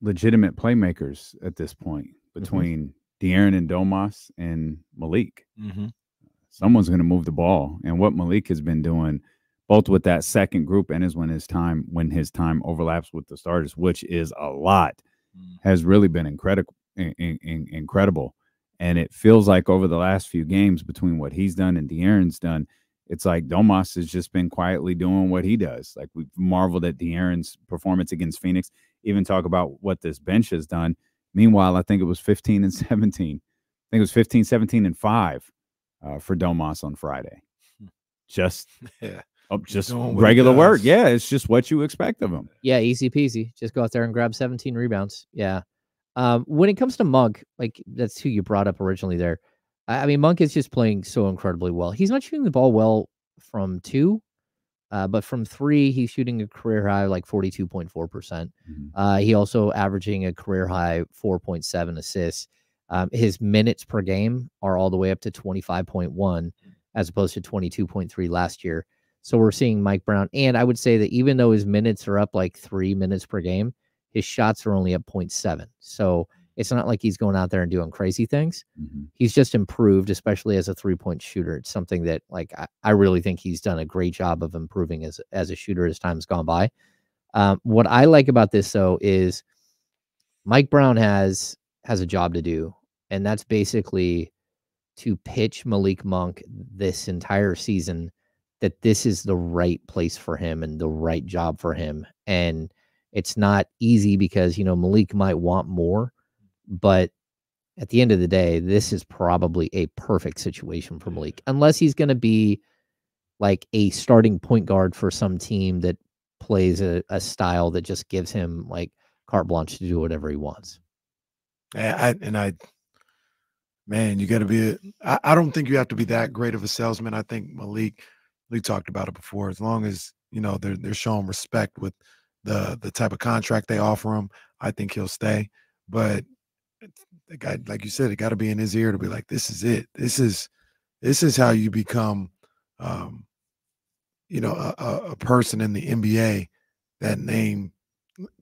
legitimate playmakers at this point between De'Aaron and Domas and Malik. Someone's going to move the ball, and what Malik has been doing, both with that second group and when his time overlaps with the starters, which is a lot, has really been incredible. And it feels like over the last few games, between what he's done and De'Aaron's done, it's like Domas has just been quietly doing what he does. Like, we've marveled at De'Aaron's performance against Phoenix, even talk about what this bench has done. Meanwhile, I think it was 15 and 17. I think it was 15, 17, and 5 for Domas on Friday. Just just regular work. Yeah, it's just what you expect of him. Yeah, easy peasy. Just go out there and grab 17 rebounds. Yeah. When it comes to Monk, like that's who you brought up originally there. I mean, Monk is just playing so incredibly well. He's not shooting the ball well from 2, but from 3, he's shooting a career high like 42.4%. He also averaging a career high 4.7 assists. His minutes per game are all the way up to 25.1 as opposed to 22.3 last year. So we're seeing Mike Brown. And I would say that even though his minutes are up like 3 minutes per game, his shots are only up 0.7. So it's not like he's going out there and doing crazy things. He's just improved, especially as a 3-point shooter. It's something that like I really think he's done a great job of improving as a shooter as time's gone by. What I like about this, though, is Mike Brown has a job to do, and that's basically to pitch Malik Monk this entire season that this is the right place for him and the right job for him. And it's not easy because, Malik might want more, but at the end of the day, this is probably a perfect situation for Malik, unless he's going to be like a starting point guard for some team that plays a style that just gives him like carte blanche to do whatever he wants. Man, you got to be. I don't think you have to be that great of a salesman. I think Malik, we talked about it before. As long as they're showing respect with the type of contract they offer him, I think he'll stay. But the guy, like you said, it got to be in his ear to be like, this is it. This is how you become, a person in the NBA. That name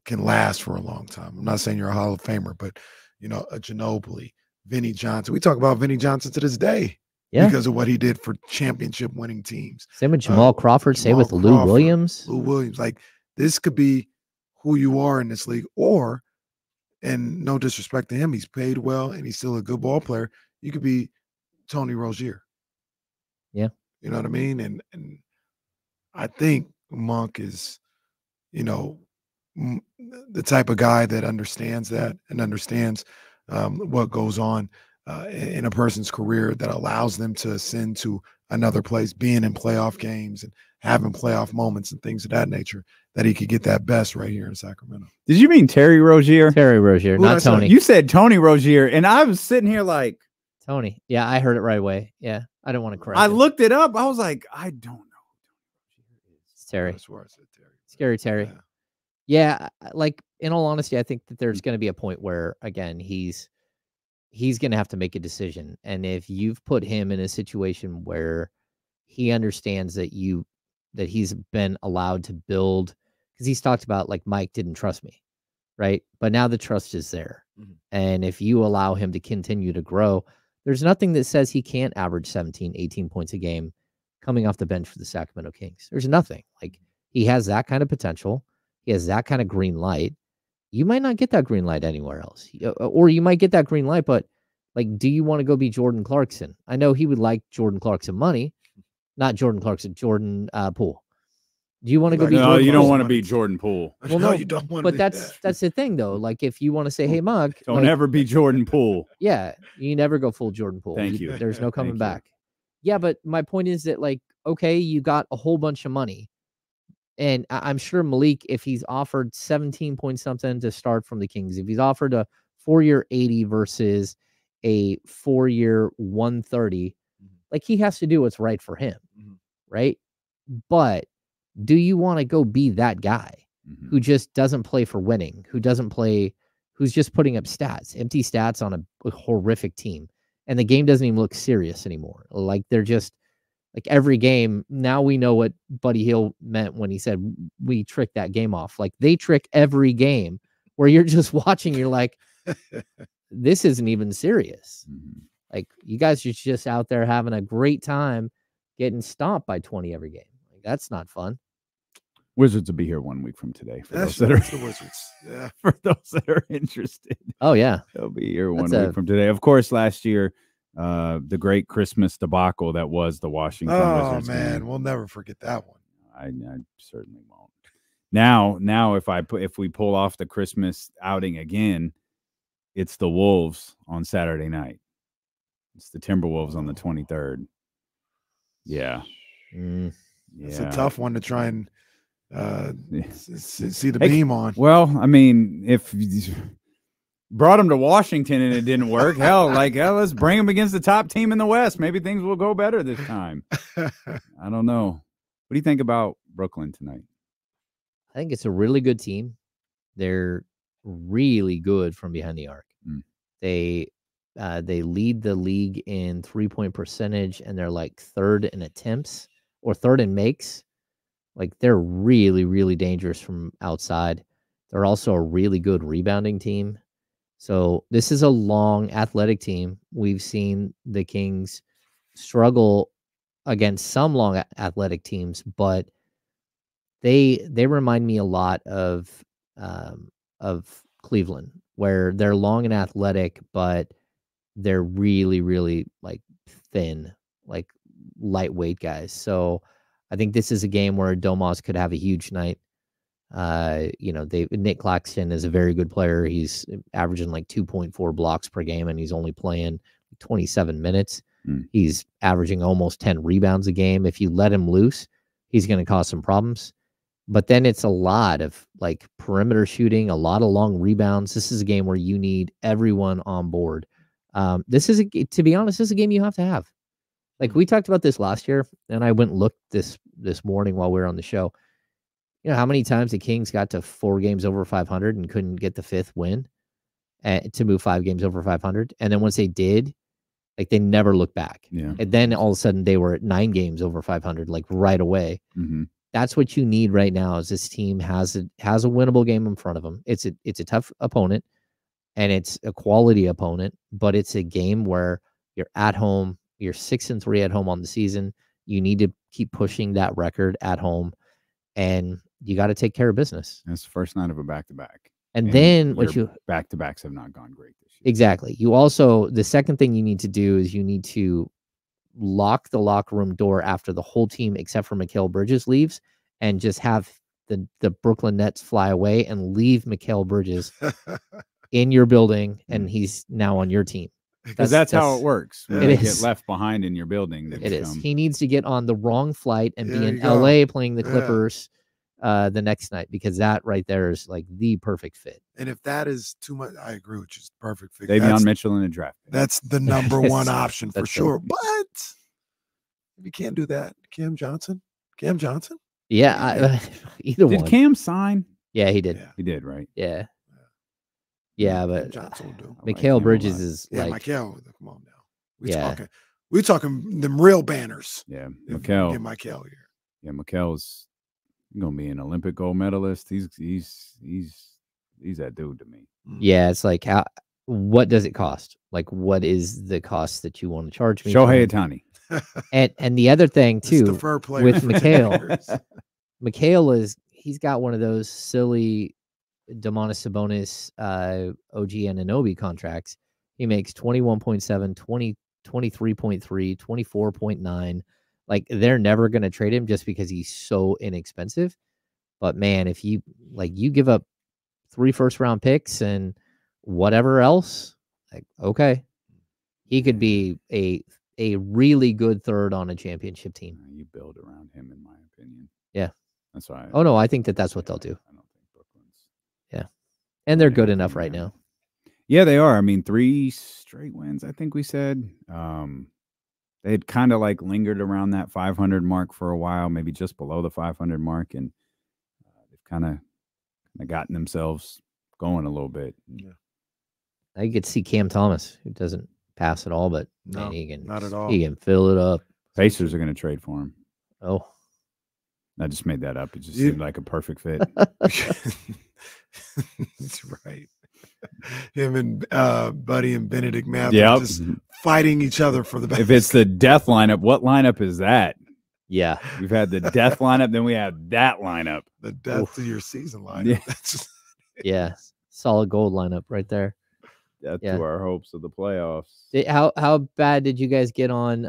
can last for a long time. I'm not saying you're a Hall of Famer, but a Ginobili, Vinnie Johnson. We talk about Vinnie Johnson to this day because of what he did for championship winning teams. Same with Jamal Crawford, same with Lou Williams. Lou Williams. Like, this could be who you are in this league, and no disrespect to him, he's paid well and he's still a good ball player. You could be Tony Rozier. Yeah. You know what I mean? And I think Monk is, the type of guy that understands that and understands what goes on in a person's career that allows them to ascend to another place, being in playoff games and having playoff moments and things of that nature, that he could get that best right here in Sacramento. Did you mean Terry Rozier? Terry Rozier, not Tony. You said Tony Rozier, and I was sitting here like... Tony. Yeah, I heard it right away. Yeah, I don't want to correct I looked it up. I was like, I don't know. It's Terry. That's where I said Terry. Scary Terry. Yeah, like, in all honesty, I think that there's going to be a point where, again, he's going to have to make a decision. And if you've put him in a situation where he understands that he's been allowed to build, because he's talked about, like, Mike didn't trust me, right? But now the trust is there. And if you allow him to continue to grow, there's nothing that says he can't average 17, 18 points a game coming off the bench for the Sacramento Kings. There's nothing. Like, he has that kind of potential. He has that kind of green light. You might not get that green light anywhere else. Or you might get that green light, but, like, do you want to go be Jordan Clarkson? I know he would like Jordan Clarkson money. Not Jordan Clarkson, Jordan Poole. Do you want to go be Jordan No, you don't Clarkson? want to be Jordan Poole. Well, no, you don't want to. But that's the thing, though. Like, if you want to say, hey, Monk. Don't ever be Jordan Poole. Yeah, you never go full Jordan Poole. Thank you. There's no coming Thank you. back. Yeah, but my point is that, like, okay, you got a whole bunch of money. And I'm sure Malik, if he's offered 17 point something to start from the Kings, if he's offered a 4-year 80 versus a 4-year 130, like, he has to do what's right for him, right? But do you want to go be that guy who just doesn't play for winning, who's just putting up stats, empty stats on a horrific team, and the game doesn't even look serious anymore? Like, they're just, like, every game, now we know what Buddy Hield meant when he said we tricked that game off. Like, they trick every game where you're just watching, you're like, this isn't even serious. Like, you guys are just out there having a great time getting stomped by 20 every game. Like, that's not fun. Wizards will be here 1 week from today. For That's those that are the Wizards. Yeah. for those that are interested. Oh, yeah. They'll be here That's 1 week from today. Of course, last year the great Christmas debacle that was the Washington Wizards man, game. we'll never forget that one. I certainly won't. Now, if we pull off the Christmas outing again, it's the Wolves on Saturday night. It's the Timberwolves on the 23rd. Yeah. It's a tough one to try and see the Hey, beam on. Well, I mean, if you brought them to Washington and it didn't work, let's bring them against the top team in the West. Maybe things will go better this time. I don't know. What do you think about Brooklyn tonight? I think it's a really good team. They're really good from behind the arc. They lead the league in 3-point percentage, and they're like third in attempts or third in makes. Like, they're really, really dangerous from outside. They're also a really good rebounding team. So this is a long, athletic team. We've seen the Kings struggle against some long athletic teams, but they remind me a lot of Cleveland, where they're long and athletic, but they're really, really like thin, like lightweight guys. So I think this is a game where Domas could have a huge night. Nick Claxton is a very good player. He's averaging like 2.4 blocks per game, and he's only playing 27 minutes. He's averaging almost 10 rebounds a game. If you let him loose, he's going to cause some problems. But then it's a lot of like perimeter shooting, a lot of long rebounds. This is a game where you need everyone on board. To be honest, this is a game you have to have. Like, we talked about this last year, and I went and looked this morning while we were on the show. You know how many times the Kings got to 4 games over 500 and couldn't get the 5th win to move 5 games over 500? And then once they did, like, they never looked back. Yeah. And then all of a sudden they were at 9 games over 500, like right away. That's what you need right now. Is this team has a winnable game in front of them. It's a tough opponent, and it's a quality opponent, but it's a game where you're at home. You're 6-3 at home on the season. You need to keep pushing that record at home, and you got to take care of business. It's the first night of a back-to-back. And then back-to-backs have not gone great this year. Exactly. You also, the second thing you need to do is you need to lock the locker room door after the whole team except for Mikal Bridges leaves, and just have the Brooklyn Nets fly away and leave Mikal Bridges in your building, and he's now on your team. Because that's how it works. Yeah. When you get left behind in your building. It is. He needs to get on the wrong flight and be in LA playing the Clippers the next night, because that right there is like the perfect fit. And if that is too much, I agree with you. It's perfect fit. Davion Mitchell in a draft. That's the number one option for sure. True. But if you can't do that, Cam Johnson? Yeah, either one. Did Cam sign? Yeah, he did. Yeah. He did, right? Yeah, Cam but Johnson will do. Mikal Bridges is Yeah, like, Mikal, come on now. Yeah. We're talking them real banners. Yeah, If we Mikal. Get Mikal here. Yeah, Mikel's gonna be an Olympic gold medalist. He's that dude to me. yeah, it's like, what does it cost? Like, what is the cost that you want to charge me? Shohei Ohtani. And the other thing It's the too, fur player with for Mikal, Mikal he's got one of those silly Domantas Sabonis, OG Anunoby contracts. He makes 21.7, 23.3, 24.9. Like, they're never going to trade him just because he's so inexpensive. But man, if you give up 3 first-round picks and whatever else, like, okay, he could be a really good third on a championship team. You build around him, in my opinion. Yeah. That's why. Oh no, I think that's what they'll do. I don't think Brooklyn's. And they're good enough right now. Yeah, they are. I mean, 3 straight wins, I think we said. They had kind of like lingered around that 500 mark for a while, maybe just below the 500 mark, and they've kind of gotten themselves going a little bit. Yeah. I could see Cam Thomas, who doesn't pass at all, but No, man, he can not at all. He can fill it up. Pacers are going to trade for him. Oh, I just made that up. It just seemed like a perfect fit. That's right. Him and Buddy and Benedict Matthews just fighting each other for the best. If it's the death lineup, what lineup is that? yeah. We've had the death lineup, then we have that lineup. The death to your season lineup. Yeah. That's just, Yeah. Solid gold lineup right there. death Yeah. to our hopes of the playoffs. How bad did you guys get on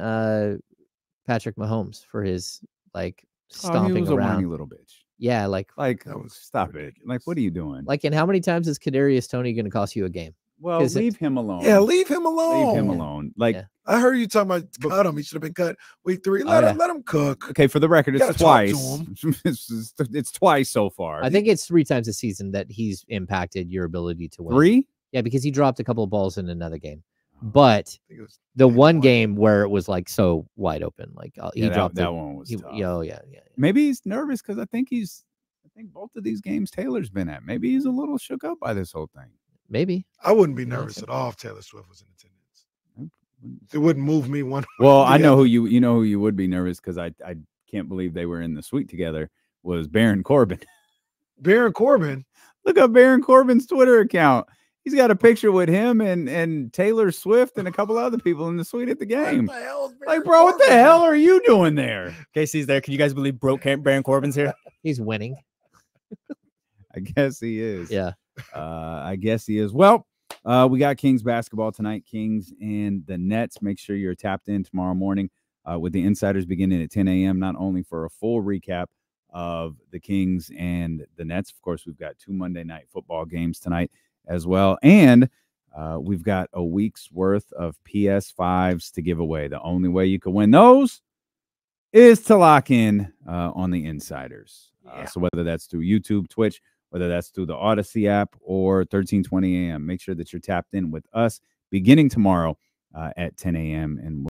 Patrick Mahomes for his like stomping he was a whiny around? little bitch. Yeah, like That was stop it. ridiculous. Like, what are you doing? and how many times is Kadarius Toney going to cost you a game? Well, 'cause leave him alone. Yeah, leave him alone. Leave him alone. Like, Yeah. I heard you talking about cut him. He should have been cut week 3. Oh, Let yeah. him cook. okay, for the record, You it's gotta talk to twice. it's twice so far. I think it's 3 times a season that he's impacted your ability to win. 3? Yeah, because he dropped a couple of balls in another game. But I think it was the game one game where it was like so wide open, like he Yeah, dropped that one was he, tough. yeah. Maybe he's nervous because I think both of these games Taylor's been at. Maybe he's a little shook up by this whole thing. Maybe. I wouldn't be nervous at all if Taylor Swift was in attendance. It wouldn't move me one. Well, way or I the know other. who you would be nervous because I can't believe they were in the suite together was Baron Corbin. Baron Corbin. Look up Baron Corbin's Twitter account. He's got a picture with him and Taylor Swift and a couple other people in the suite at the game. What the hell is Baron Like, bro, what the Corbin? hell are you doing there? Casey's there. Can you guys believe broke Baron Corbin's here? He's winning. I guess he is. Yeah. I guess he is. Well, we got Kings basketball tonight, Kings and the Nets. Make sure you're tapped in tomorrow morning with the Insiders beginning at 10 a.m., not only for a full recap of the Kings and the Nets. Of course, we've got 2 Monday night football games tonight as well. And we've got a week's worth of PS5s to give away. The only way you can win those is to lock in on the Insiders. So whether that's through YouTube, Twitch, whether that's through the Odyssey app or 1320 a.m., make sure that you're tapped in with us beginning tomorrow at 10 a.m. and